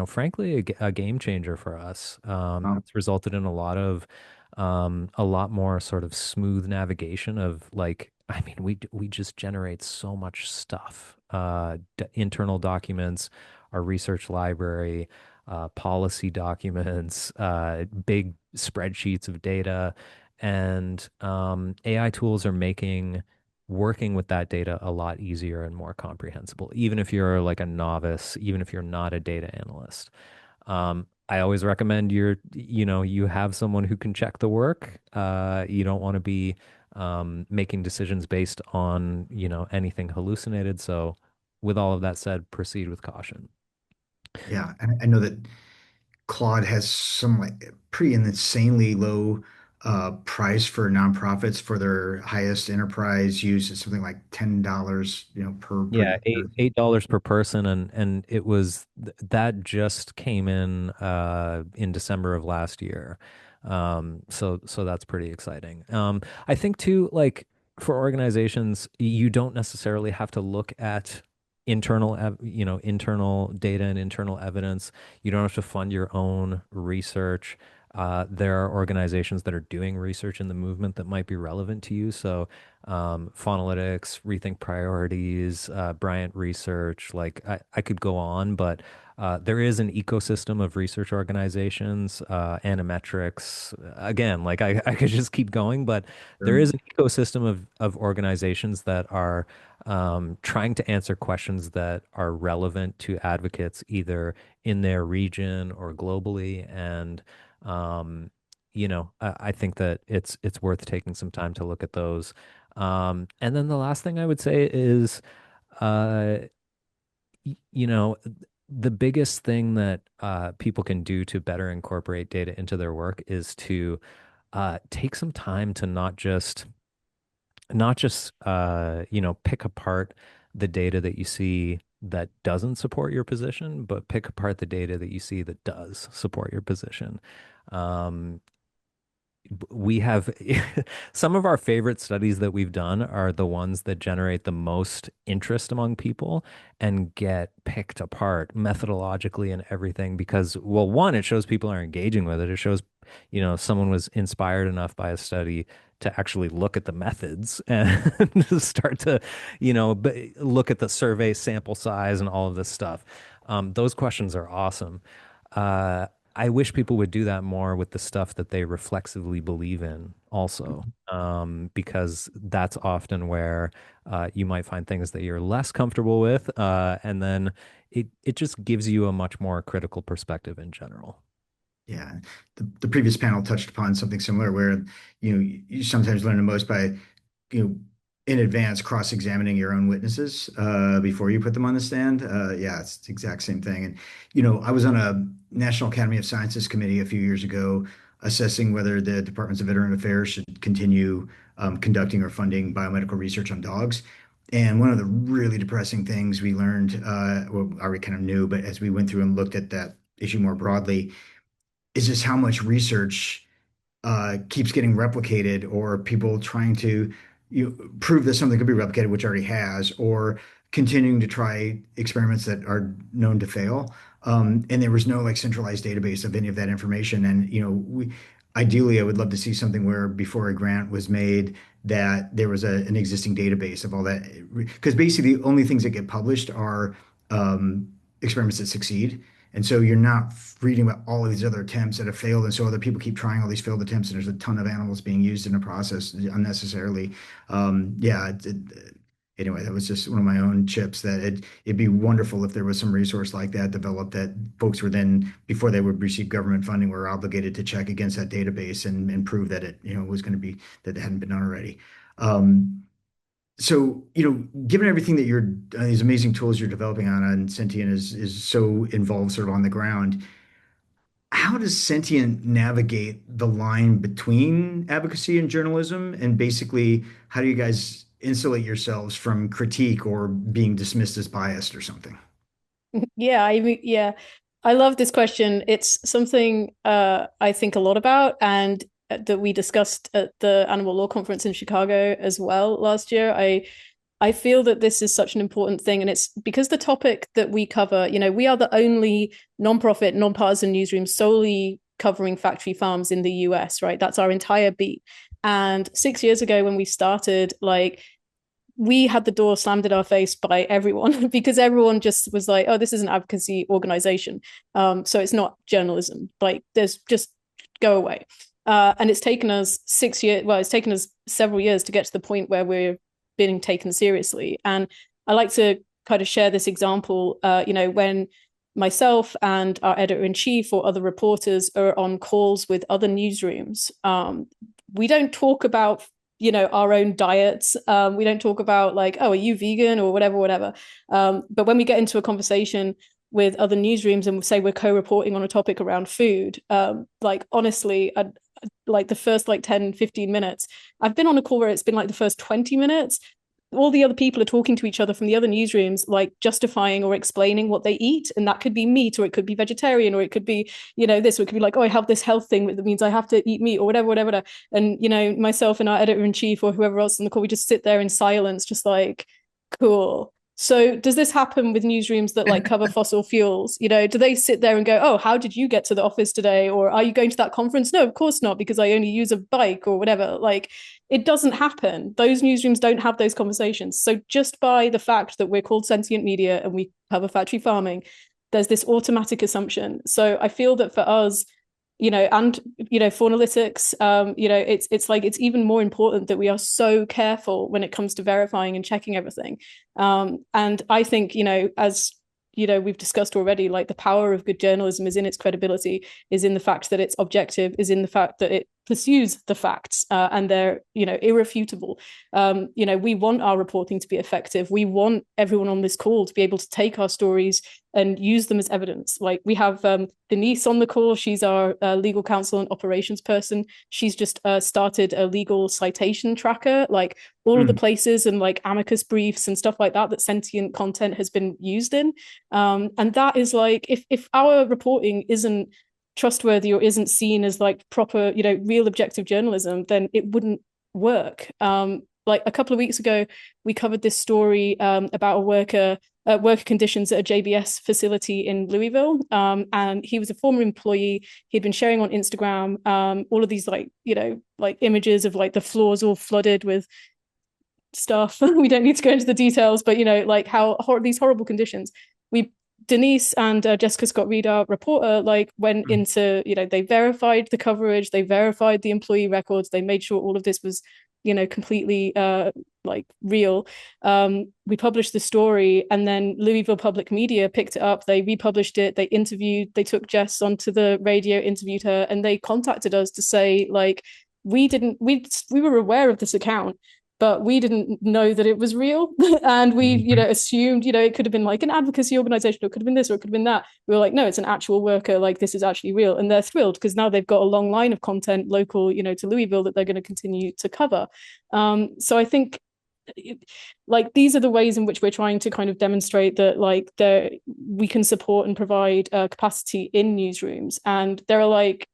frankly, a game changer for us. Wow. It's resulted in a lot more sort of smooth navigation of like, I mean, we just generate so much stuff, internal documents, our research library, policy documents, big spreadsheets of data, and AI tools are making working with that data a lot easier and more comprehensible, even if you're like a novice, even if you're not a data analyst. I always recommend you have someone who can check the work. You don't want to be making decisions based on, anything hallucinated. So, with all of that said, proceed with caution. Yeah, I know that Claude has some like pretty insanely low price for nonprofits for their highest enterprise use. It's something like $10, per Yeah, eight user. eight dollars per person, and it was that just came in December of last year. So that's pretty exciting. I think too, like for organizations, you don't necessarily have to look at internal data and internal evidence. You don't have to fund your own research. There are organizations that are doing research in the movement that might be relevant to you. So, Faunalytics, Rethink Priorities, Bryant Research, like I could go on, but there is an ecosystem of research organizations, Anometrics. Again, like I could just keep going, but there is an ecosystem of organizations that are trying to answer questions that are relevant to advocates either in their region or globally. And I think that it's worth taking some time to look at those. And then the last thing I would say is, uh, you know, the biggest thing that people can do to better incorporate data into their work is to take some time to not just pick apart the data that you see that doesn't support your position, but pick apart the data that you see that does support your position. Um, we have some of our favorite studies that we've done are the ones that generate the most interest among people and get picked apart methodologically and everything because, well, one, it shows people are engaging with it. It shows, someone was inspired enough by a study to actually look at the methods and start to, look at the survey sample size and all of this stuff. Those questions are awesome. Uh, I wish people would do that more with the stuff that they reflexively believe in also, because that's often where you might find things that you're less comfortable with, and then it just gives you a much more critical perspective in general. Yeah, the previous panel touched upon something similar where you sometimes learn the most by in advance cross-examining your own witnesses before you put them on the stand. Yeah, it's the exact same thing. And I was on a National Academy of Sciences committee a few years ago assessing whether the Departments of Veteran Affairs should continue conducting or funding biomedical research on dogs. And one of the really depressing things we learned, well, I already kind of knew, but as we went through and looked at that issue more broadly, is just how much research keeps getting replicated, or people trying to prove that something could be replicated, which already has, or continuing to try experiments that are known to fail. And there was no like centralized database of any of that information. And ideally, I would love to see something where before a grant was made, that there was an existing database of all that, because basically the only things that get published are experiments that succeed. And so you're not reading about all of these other attempts that have failed. And so other people keep trying all these failed attempts, and there's a ton of animals being used in the process unnecessarily. Yeah. Anyway, that was just one of my own chips that it'd be wonderful if there was some resource like that developed that folks were then, before they would receive government funding, were obligated to check against that database and prove that it, was going to be, that it hadn't been done already. So, given everything that these amazing tools you're developing on Sentient is so involved sort of on the ground, how does Sentient navigate the line between advocacy and journalism? And basically, how do you guys insulate yourselves from critique or being dismissed as biased or something? Yeah, I mean, yeah, I love this question. It's something I think a lot about, and that we discussed at the Animal Law Conference in Chicago as well last year. I feel that this is such an important thing, and it's because the topic that we cover, we are the only nonprofit, nonpartisan newsroom solely covering factory farms in the US, right? That's our entire beat. And 6 years ago when we started, like, we had the door slammed in our face by everyone because everyone just was like, oh, this is an advocacy organization. So it's not journalism. Like, there's just go away. And it's taken us 6 years. Well, it's taken us several years to get to the point where we're being taken seriously. And I like to kind of share this example, when myself and our editor-in-chief or other reporters are on calls with other newsrooms, we don't talk about our own diets. We don't talk about like, oh, are you vegan or whatever. But when we get into a conversation with other newsrooms and say we're co-reporting on a topic around food, like, honestly, like the first like 10, 15 minutes, I've been on a call where it's been like the first 20 minutes, all the other people are talking to each other from the other newsrooms, like justifying or explaining what they eat. And that could be meat, or it could be vegetarian, or it could be, this, or it could be like, oh, I have this health thing that means I have to eat meat or whatever, whatever. And, myself and our editor in chief or whoever else in the call, we just sit there in silence, just like, cool. So does this happen with newsrooms that like cover fossil fuels? Do they sit there and go, oh, how did you get to the office today? Or are you going to that conference? No, of course not, because I only use a bike or whatever. Like, it doesn't happen. Those newsrooms don't have those conversations. So just by the fact that we're called sentient media and we cover factory farming, there's this automatic assumption. So I feel that for us, and for analytics, it's like it's even more important that we are so careful when it comes to verifying and checking everything. And I think, as we've discussed already, like the power of good journalism is in its credibility, is in the fact that it's objective, is in the fact that it pursues the facts, and they're irrefutable. We want our reporting to be effective. We want everyone on this call to be able to take our stories and use them as evidence. Like we have Denise on the call. She's our legal counsel and operations person. She's just started a legal citation tracker, like all of the places and like amicus briefs and stuff like that that sentient content has been used in. And that is like, if our reporting isn't trustworthy or isn't seen as like proper, real objective journalism, then it wouldn't work. Like a couple of weeks ago, we covered this story about worker conditions at a JBS facility in Louisville. And he was a former employee. He'd been sharing on Instagram all of these like images of like the floors all flooded with stuff. We don't need to go into the details, but like how these horrible conditions. Denise and Jessica Scott Reed, our reporter, like went into, they verified the coverage, they verified the employee records, they made sure all of this was, completely like real. We published the story, and then Louisville Public Media picked it up. They republished it. They took Jess onto the radio, interviewed her, and they contacted us to say like, we were aware of this account, but we didn't know that it was real. And we, assumed, it could have been like an advocacy organization, or it could have been this, or it could have been that. We were like, no, it's an actual worker. Like, this is actually real. And they're thrilled because now they've got a long line of content local, to Louisville that they're going to continue to cover. So I think like these are the ways in which we're trying to kind of demonstrate that like we can support and provide capacity in newsrooms. And there are like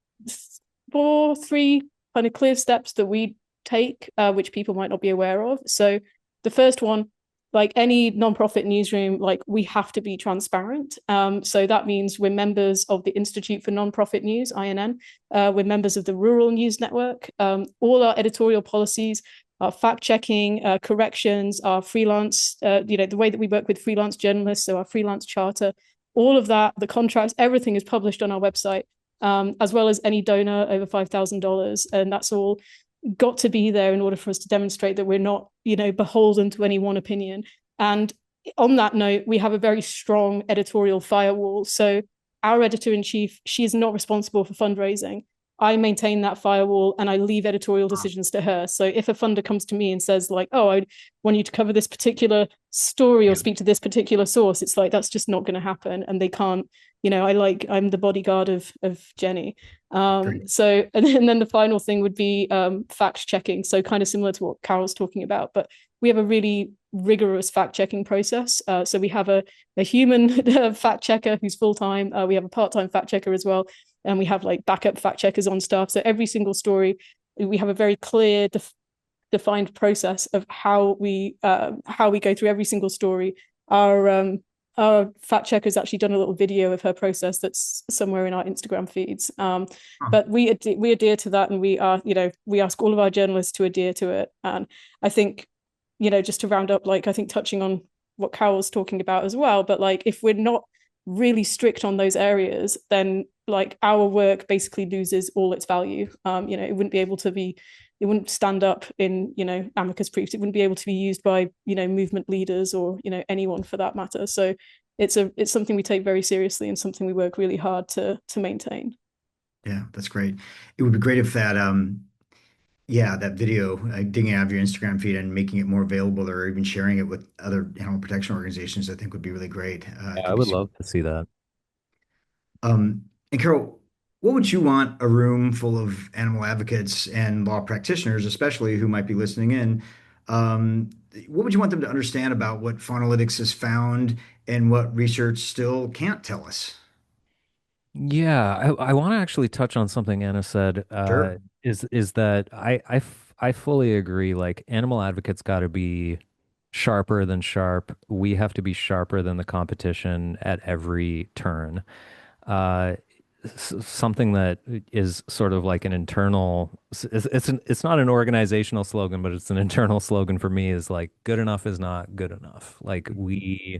three kind of clear steps that we take, which people might not be aware of. So the first one, like any nonprofit newsroom, like we have to be transparent. So that means we're members of the Institute for Nonprofit News, INN. We're members of the Rural News Network. All our editorial policies, our fact checking, corrections, our freelance, the way that we work with freelance journalists, so our freelance charter, all of that, the contracts, everything is published on our website, as well as any donor over $5,000. And that's all got to be there in order for us to demonstrate that we're not, beholden to any one opinion. And on that note, we have a very strong editorial firewall. So our editor-in-chief, she is not responsible for fundraising. I maintain that firewall and I leave editorial decisions to her. So if a funder comes to me and says like, oh, I want you to cover this particular story or speak to this particular source, it's like, that's just not going to happen. And they can't, I'm the bodyguard of Jenny. So, and then the final thing would be fact checking. So kind of similar to what Carol's talking about, but we have a really rigorous fact checking process. So we have a human fact checker who's full-time. We have a part-time fact checker as well. And we have like backup fact checkers on staff. So every single story, we have a very clear, defined process of how we go through every single story. Our fact checker has actually done a little video of her process that's somewhere in our Instagram feeds. But we adhere to that, and we ask all of our journalists to adhere to it. And I think, just to round up, like I think touching on what Carol was talking about as well, but like if we're not really strict on those areas, then like our work basically loses all its value. It wouldn't be able to be, it wouldn't stand up in, amicus briefs. It wouldn't be able to be used by, movement leaders or, anyone for that matter. So it's something we take very seriously and something we work really hard to maintain. Yeah, that's great. It would be great if that video, digging out of your Instagram feed and making it more available, or even sharing it with other animal protection organizations, I think would be really great. I would love to see that. And Carol, what would you want a room full of animal advocates and law practitioners, especially who might be listening in, Um, what would you want them to understand about what Faunalytics has found and what research still can't tell us? Yeah, I want to actually touch on something Anna said, Sure. is that I fully agree. Like animal advocates got to be sharper than sharp. We have to be sharper than the competition at every turn. Uh, Something that is sort of like an internal, it's not an organizational slogan, but it's an internal slogan for me is like good enough is not good enough. Like we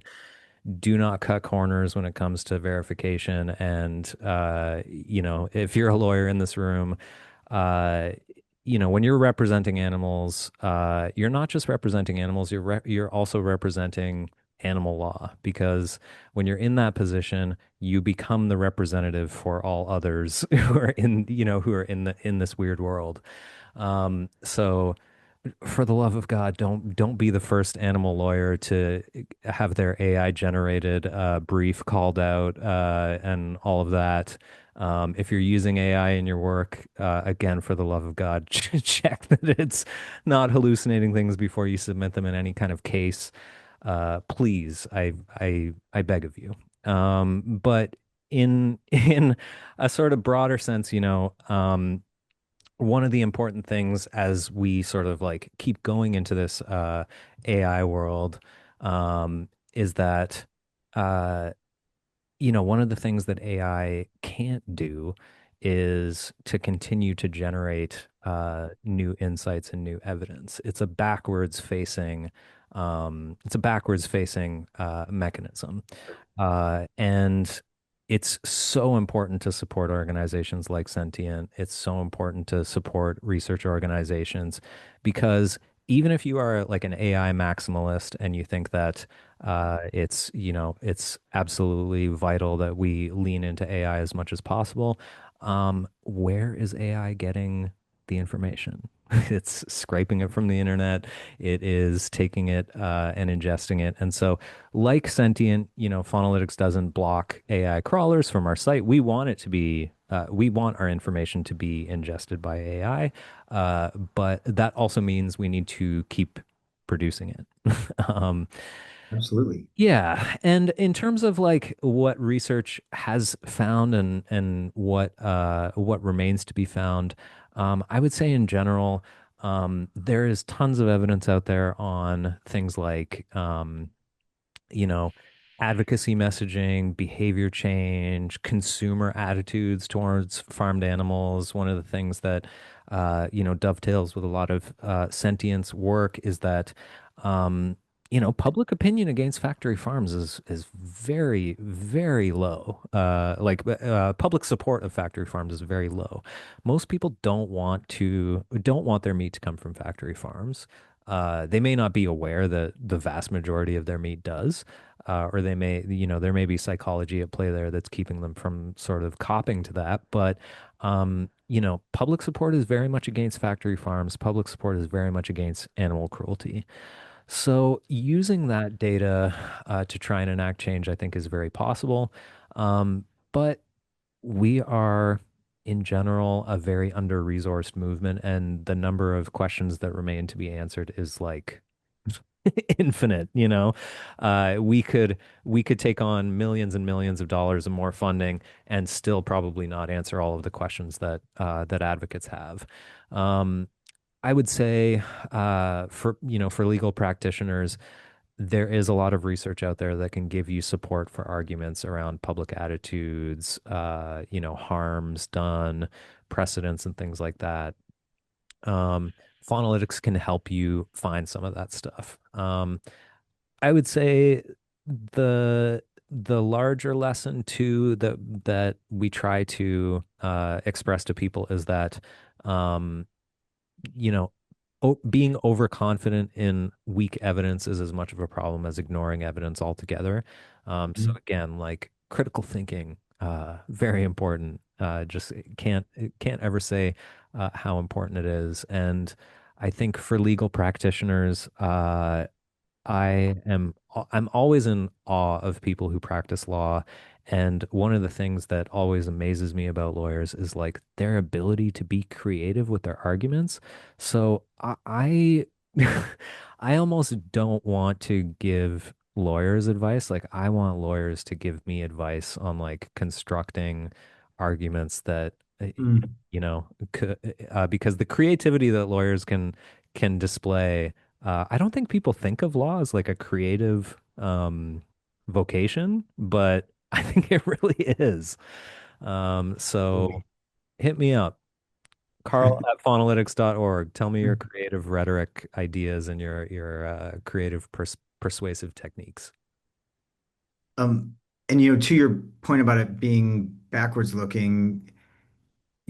do not cut corners when it comes to verification. And, if you're a lawyer in this room, uh, when you're representing animals, you're not just representing animals, you're also representing animal law because when you're in that position, you become the representative for all others who are in this weird world. So for the love of God, don't be the first animal lawyer to have their AI generated brief called out and all of that. If you're using AI in your work, again, for the love of God, check that it's not hallucinating things before you submit them in any kind of case. Please, I beg of you. But in a sort of broader sense, one of the important things as we sort of like keep going into this AI world is that uh, one of the things that AI can't do is to continue to generate new insights and new evidence. It's a backwards facing mechanism. And it's so important to support organizations like Sentient. It's so important to support research organizations because even if you are like an AI maximalist and you think that it's absolutely vital that we lean into AI as much as possible. Where is AI getting the information? It's scraping it from the internet. It is taking it and ingesting it. And so, like Sentient, Faunalytics doesn't block AI crawlers from our site. We want our information to be ingested by AI, but that also means we need to keep producing it. Um, Absolutely. yeah, and in terms of like what research has found and what remains to be found, I would say in general, there is tons of evidence out there on things like you know, advocacy messaging, behavior change, consumer attitudes towards farmed animals. One of the things that, dovetails with a lot of sentience work is that, public opinion against factory farms is very, very low. Public support of factory farms is very low. Most people don't want their meat to come from factory farms. They may not be aware that the vast majority of their meat does, or there may be psychology at play there that's keeping them from sort of copping to that. But, public support is very much against factory farms. Public support is very much against animal cruelty. So using that data to try and enact change, I think, is very possible. But we are, in general, a very under-resourced movement, and the number of questions that remain to be answered is like infinite, you know. We could take on millions and millions of dollars and more funding and still probably not answer all of the questions that advocates have. Um, I would say for legal practitioners, there is a lot of research out there that can give you support for arguments around public attitudes, harms done, precedents, and things like that. Um, Faunalytics can help you find some of that stuff. I would say the larger lesson too that we try to express to people is that um, you know, being overconfident in weak evidence is as much of a problem as ignoring evidence altogether. So Mhm. again, like critical thinking, very important. Just it can't ever say how important it is. And I think for legal practitioners, I'm always in awe of people who practice law. And one of the things that always amazes me about lawyers is like their ability to be creative with their arguments. So I I almost don't want to give lawyers advice. Like, I want lawyers to give me advice on like constructing arguments that, Mm. you know, because the creativity that lawyers can display, I don't think people think of law as like a creative vocation, but I think it really is. So Totally. hit me up. Carl at faunalytics.org. Tell me your creative rhetoric ideas and your creative persuasive techniques. Um, and to your point about it being backwards looking,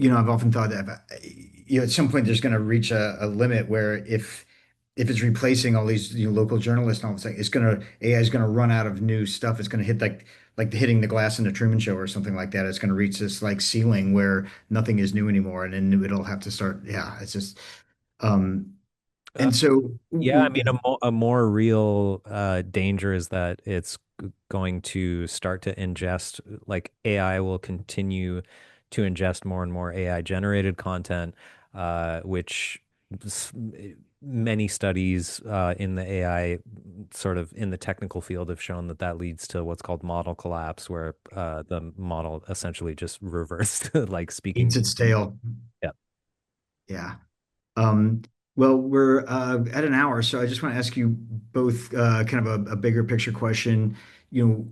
I've often thought that at some point there's going to reach a limit where if it's replacing all these local journalists and all this, like, AI is gonna run out of new stuff. It's gonna hit like hitting the glass in the Truman Show or something like that. It's gonna reach this like ceiling where nothing is new anymore, and then it'll have to start. Yeah, it's just um, Uh, and so yeah, I mean, a more real danger is that it's going to start to ingest, like AI will continue to ingest more and more AI generated content, which s- many studies in the AI sort of in the technical field have shown that that leads to what's called model collapse, where the model essentially just reverts to like speaking. eats its tail. Yeah. Yeah. Um, well, we're at an hour, so I just want to ask you both kind of a bigger picture question. You know,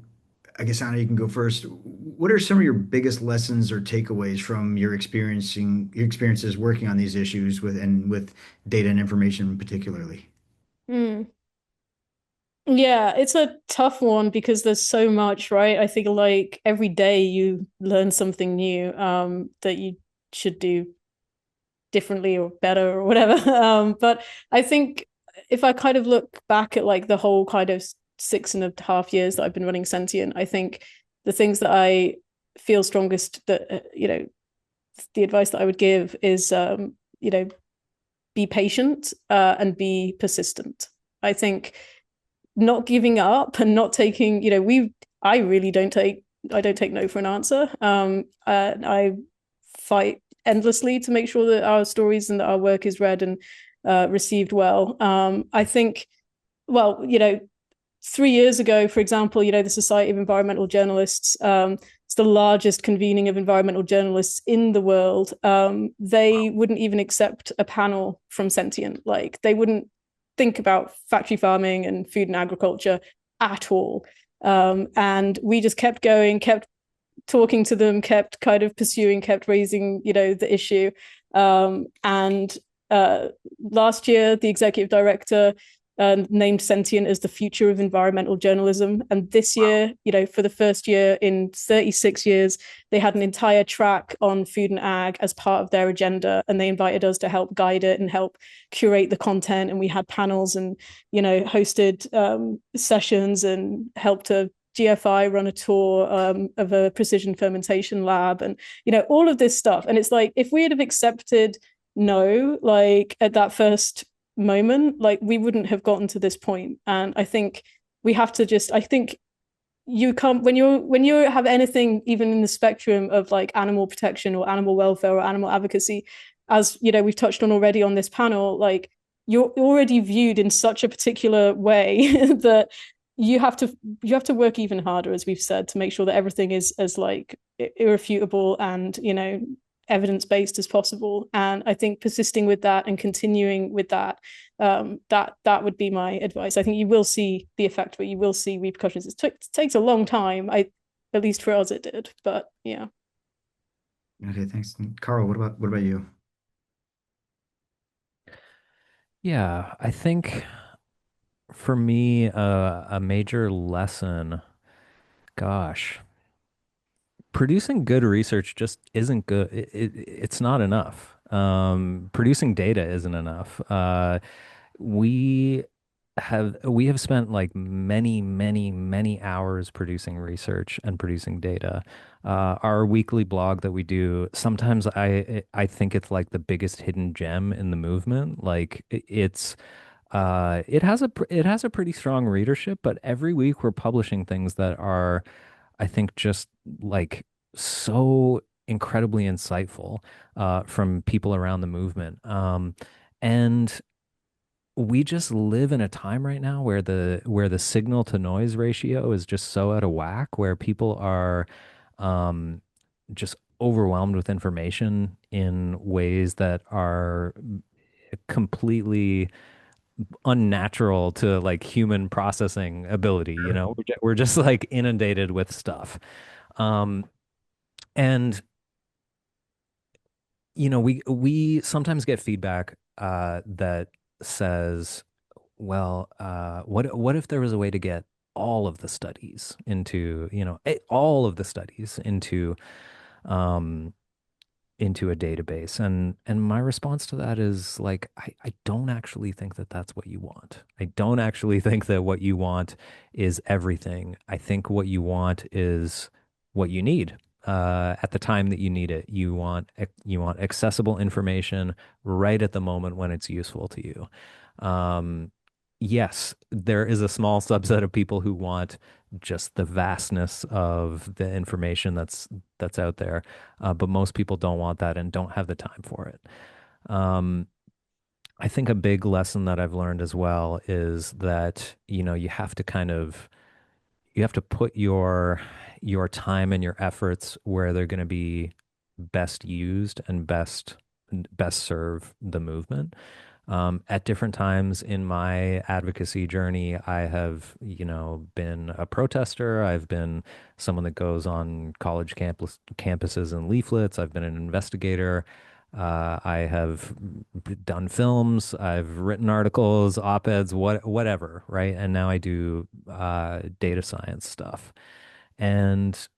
I guess Anna, you can go first. What are some of your biggest lessons or takeaways from your experiences working on these issues with data and information particularly? Mm. Yeah, it's a tough one because there's so much, right? I think like every day you learn something new that you should do differently or better or whatever. But I think if I kind of look back at like the whole kind of 6.5 years that I've been running Sentient, I think the things that I feel strongest that the advice that I would give is be patient and be persistent. I think not giving up and not taking, I really don't take no for an answer. I fight endlessly to make sure that our stories and that our work is read and received well. I think, well, 3 years ago, for example, the Society of Environmental Journalists, it's the largest convening of environmental journalists in the world. They wouldn't even accept a panel from Sentient. Like they wouldn't think about factory farming and food and agriculture at all. And we just kept going, kept talking to them, kept kind of pursuing, kept raising, the issue. And last year, the executive director named Sentient as the future of environmental journalism. And this year, for the first year in 36 years, they had an entire track on food and ag as part of their agenda. And they invited us to help guide it and help curate the content. And we had panels and, hosted sessions and helped to GFI run a tour of a precision fermentation lab and all of this stuff. And it's like if we had have accepted no, like at that first moment, like we wouldn't have gotten to this point. And I think we have to just I think you come when you have anything even in the spectrum of like animal protection or animal welfare or animal advocacy, as we've touched on already on this panel, like you're already viewed in such a particular way that you have to you have to work even harder, as we've said, to make sure that everything is as like irrefutable and evidence based as possible. And I think persisting with that and continuing with that, that would be my advice. I think you will see the effect, but you will see repercussions. It takes a long time. At least for us it did, but yeah. Okay, thanks. Carl, what about you? Yeah, I think for me, a major lesson, gosh, producing good research just isn't good. It's not enough. Producing data isn't enough. We we have spent like many, many, many hours producing research and producing data. Our weekly blog that we do, sometimes I think it's like the biggest hidden gem in the movement. Like it has a pretty strong readership, but every week we're publishing things that are, I think, just like so incredibly insightful from people around the movement. And we just live in a time right now where the signal to noise ratio is just so out of whack, where people are um, just overwhelmed with information in ways that are completely unnatural to like human processing ability. We're just like inundated with stuff. Um, and we sometimes get feedback that says, well, what if there was a way to get all of the studies into, all of the studies um, into a database? And my response to that is like, I don't actually think that that's what you want. I don't actually think that what you want is everything. I think what you want is what you need at the time that you need it. You want accessible information right at the moment when it's useful to you. Yes, there is a small subset of people who want just the vastness of the information that's out there, but most people don't want that and don't have the time for it. Um, I think a big lesson that I've learned as well is that, you have to put your time and your efforts where they're going to be best used and best serve the movement. At different times in my advocacy journey, I have, been a protester. I've been someone that goes on college campuses and leaflets. I've been an investigator. I have done films. I've written articles, op-eds, whatever, right? And now I do data science stuff. And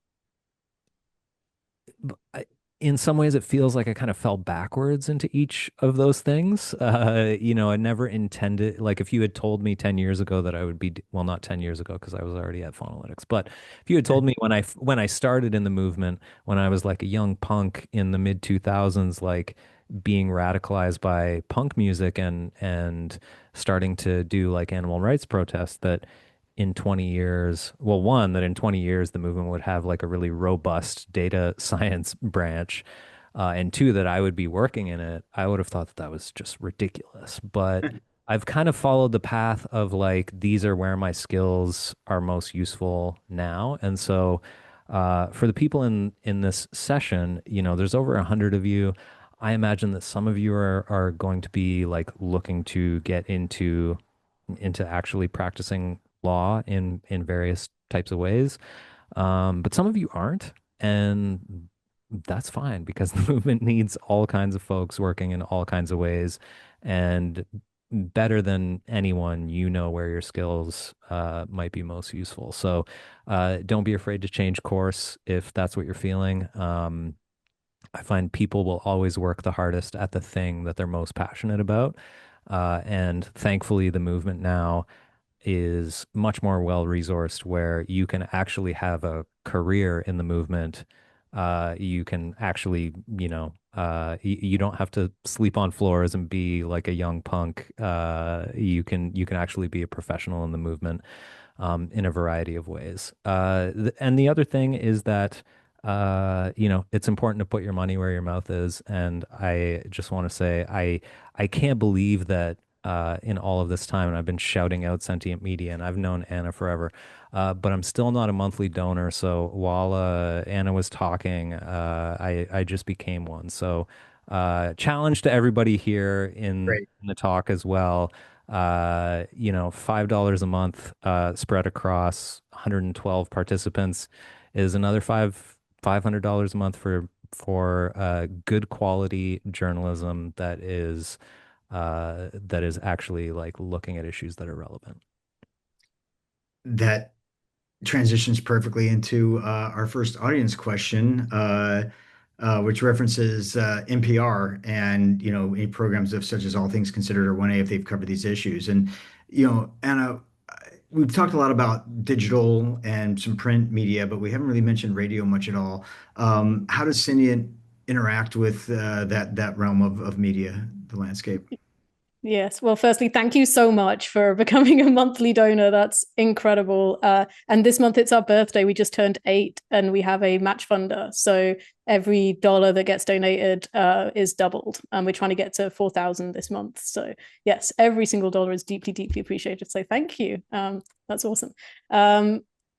I, in some ways, it feels like I kind of fell backwards into each of those things. I never intended, like, if you had told me 10 years ago that I would be, well, not 10 years ago, because I was already at Phonalytics, but if you had told me when I started in the movement, when I was like a young punk in the mid 2000s, like being radicalized by punk music and starting to do like animal rights protests, that in 20 years, well, one, that in 20 years, the movement would have like a really robust data science branch. And two, that I would be working in it, I would have thought that that was just ridiculous. But I've kind of followed the path of like, these are where my skills are most useful now. And so for the people in this session, there's over 100 of you. I imagine that some of you are going to be like looking to get into actually practicing law in various types of ways. But some of you aren't, and that's fine because the movement needs all kinds of folks working in all kinds of ways. And better than anyone, you know where your skills might be most useful. So don't be afraid to change course if that's what you're feeling. I find people will always work the hardest at the thing that they're most passionate about. And thankfully, the movement now is much more well resourced where you can actually have a career in the movement. You can actually, you don't have to sleep on floors and be like a young punk. You can actually be a professional in the movement in a variety of ways. And the other thing is that, it's important to put your money where your mouth is. And I just want to say, I can't believe that in all of this time, and I've been shouting out sentient media, and I've known Anna forever, but I'm still not a monthly donor. So while Anna was talking, I just became one. So challenge to everybody here Great. in the talk as well. $5 a month spread across 112 participants is another $500 a month for good quality journalism that is actually like looking at issues that are relevant. That transitions perfectly into our first audience question, which references NPR and any programs of such as All Things Considered or 1A if they've covered these issues. And Anna, we've talked a lot about digital and some print media, but we haven't really mentioned radio much at all. How does Symposium interact with that realm of media, the landscape? Yes. Well, firstly, thank you so much for becoming a monthly donor. That's incredible. And this month it's our birthday. We just turned 8 and we have a match funder. So every dollar that gets donated is doubled. And we're trying to get to 4,000 this month. So yes, every single dollar is deeply, deeply appreciated. So thank you. That's awesome.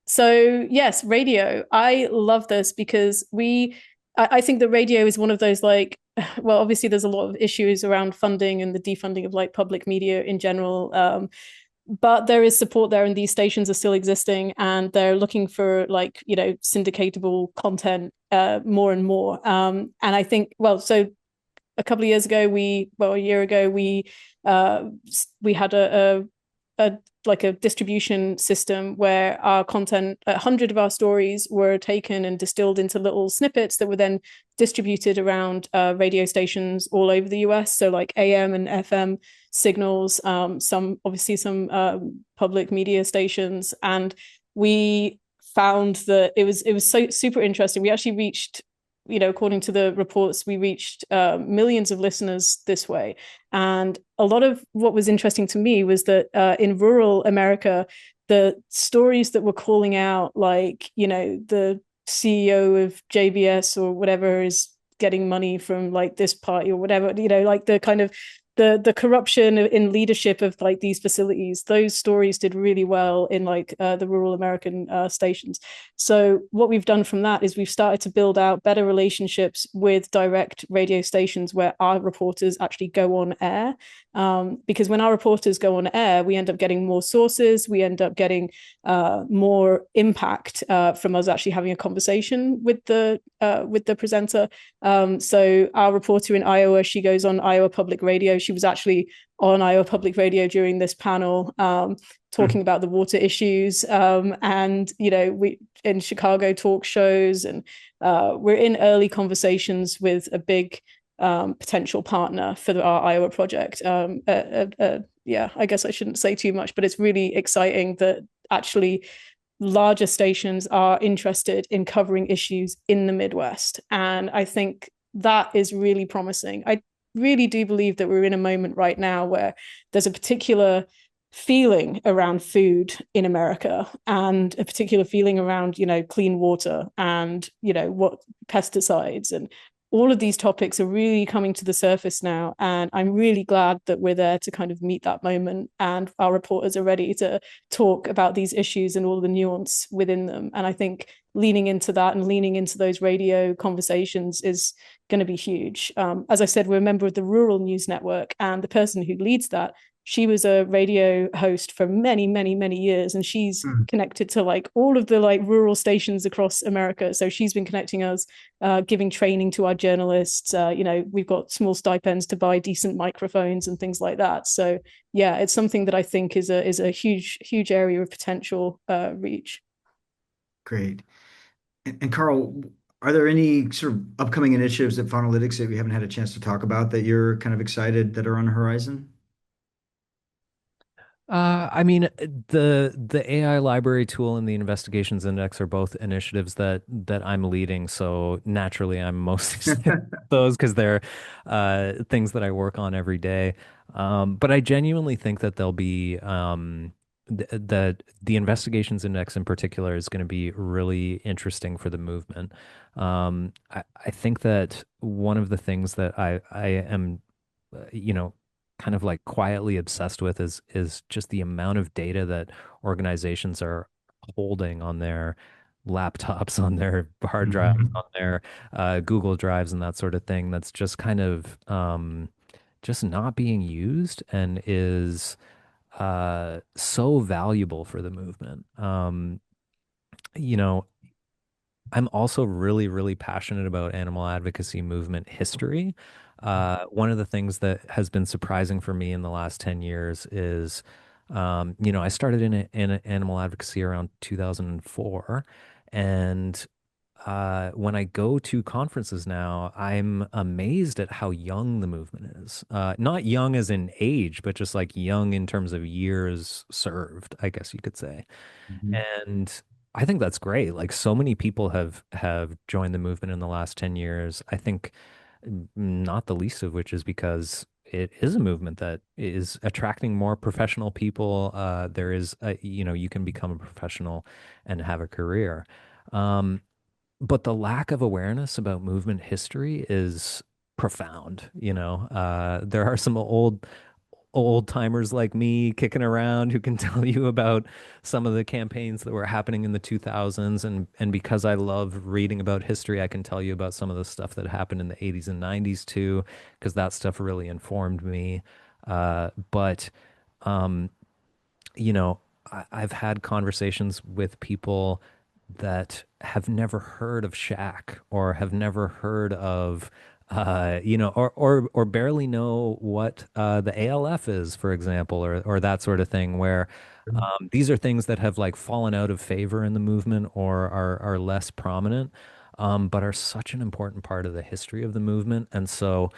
So yes, radio. I love this because I think that radio is one of those like, well, obviously there's a lot of issues around funding and the defunding of like public media in general. But there is support there, and these stations are still existing, and they're looking for like syndicatable content more and more. And I think so a couple of years ago, a year ago, we had a like a distribution system where our content, 100 of our stories were taken and distilled into little snippets that were then distributed around radio stations all over the US. So like AM and FM signals, some public media stations, and we found that it was so super interesting. We actually reached, according to the reports, we reached millions of listeners this way. And a lot of what was interesting to me was that in rural America, the stories that were calling out, like, the CEO of JBS or whatever is getting money from like this party or whatever, like the kind of the corruption in leadership of like these facilities, those stories did really well in like the rural American stations. So what we've done from that is we've started to build out better relationships with direct radio stations where our reporters actually go on air. Because when our reporters go on air, we end up getting more sources, we end up getting more impact from us actually having a conversation with the presenter. So our reporter in Iowa, she goes on Iowa Public Radio. She was actually on Iowa Public Radio during this panel, talking about the water issues. And we in Chicago talk shows, and we're in early conversations with a big potential partner for our Iowa project. Yeah, I guess I shouldn't say too much, but it's really exciting that actually larger stations are interested in covering issues in the Midwest. And I think that is really promising. I really do believe that we're in a moment right now where there's a particular feeling around food in America, and a particular feeling around, clean water, and, what pesticides, and all of these topics are really coming to the surface now. And I'm really glad that we're there to kind of meet that moment, and our reporters are ready to talk about these issues and all the nuance within them. And I think leaning into that and leaning into those radio conversations is going to be huge. As I said, we're a member of the Rural News Network, and the person who leads that, she was a radio host for many, many, many years, and she's connected to like all of the like rural stations across America. So she's been connecting us, giving training to our journalists. We've got small stipends to buy decent microphones and things like that. So yeah, it's something that I think is a huge, huge area of potential reach. Great. And Carl, are there any sort of upcoming initiatives at Funalytics that we haven't had a chance to talk about that you're kind of excited that are on the horizon? I mean, the AI library tool and the investigations index are both initiatives that I'm leading. So naturally, I'm most excited about those because they're things that I work on every day. But I genuinely think that there'll be that the investigations index in particular is going to be really interesting for the movement. I think that one of the things that I am, you know, kind of like quietly obsessed with is just the amount of data that organizations are holding on their laptops, on their hard drives, Mhm. on their Google Drives, and that sort of thing. That's just kind of just not being used and is so valuable for the movement. You know, I'm also really, really passionate about animal advocacy movement history. One of the things that has been surprising for me in the last 10 years is, I started in animal advocacy around 2004. And when I go to conferences now, I'm amazed at how young the movement is. Not young as in age, but just like young in terms of years served, I guess you could say. Mhm. And I think that's great. Like so many people have joined the movement in the last 10 years. I think not the least of which is because it is a movement that is attracting more professional people. There is, you can become a professional and have a career. Um, but the lack of awareness about movement history is profound. There are some old timers like me kicking around who can tell you about some of the campaigns that were happening in the 2000s, and because I love reading about history, I can tell you about some of the stuff that happened in the 80s and 90s too, because that stuff really informed me. But um, I've had conversations with people that have never heard of Shaq or have never heard of, or barely know what the ALF is, for example, or that sort of thing, where these are things that have like fallen out of favor in the movement or are less prominent, but are such an important part of the history of the movement. And so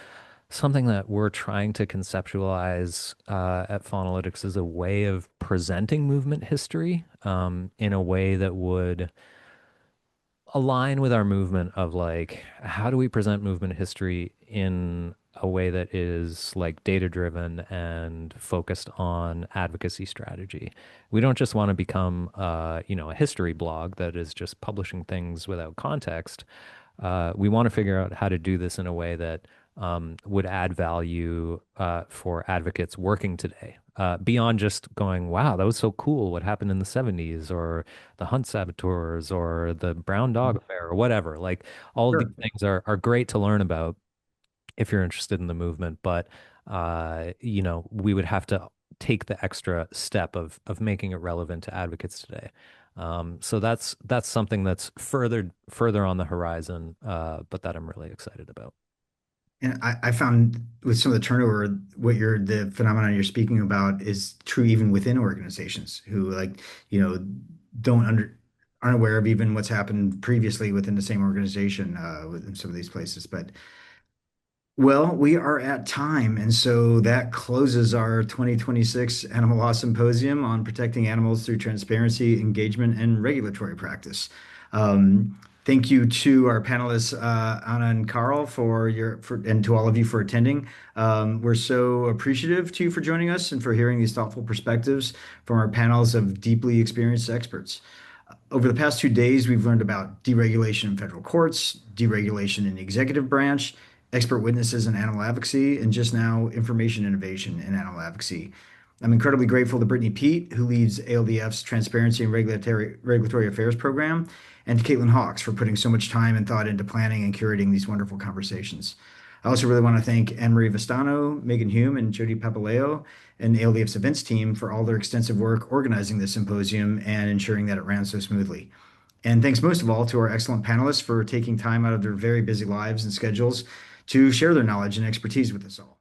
something that we're trying to conceptualize at Phonalytics is a way of presenting movement history in a way that would align with our movement of like, how do we present movement history in a way that is like data driven and focused on advocacy strategy. We don't just want to become, a history blog that is just publishing things without context. We want to figure out how to do this in a way that would add value for advocates working today. Beyond just going, wow, that was so cool. What happened in the 70s, or the Hunt saboteurs, or the Brown Dog affair, or whatever. Like all of these Sure. things are great to learn about if you're interested in the movement, but we would have to take the extra step of making it relevant to advocates today. So that's something that's further on the horizon, but that I'm really excited about. And I found with some of the turnover, the phenomenon you're speaking about is true even within organizations who don't aren't aware of even what's happened previously within the same organization within some of these places. But well, we are at time, and so that closes our 2026 Animal Law Symposium on protecting animals through transparency, engagement, and regulatory practice. Thank you to our panelists, Anna and Carl, and to all of you for attending. We're so appreciative to you for joining us and for hearing these thoughtful perspectives from our panels of deeply experienced experts. Over the past 2 days, we've learned about deregulation in federal courts, deregulation in the executive branch, expert witnesses in animal advocacy, and just now, information innovation in animal advocacy. I'm incredibly grateful to Brittany Pete, who leads ALDF's Transparency and Regulatory Affairs program, and to Caitlin Hawks for putting so much time and thought into planning and curating these wonderful conversations. I also really want to thank Anne-Marie Vistano, Megan Hume, and Jody Papaleo, and ALDF's events team for all their extensive work organizing this symposium and ensuring that it ran so smoothly. And thanks most of all to our excellent panelists for taking time out of their very busy lives and schedules to share their knowledge and expertise with us all.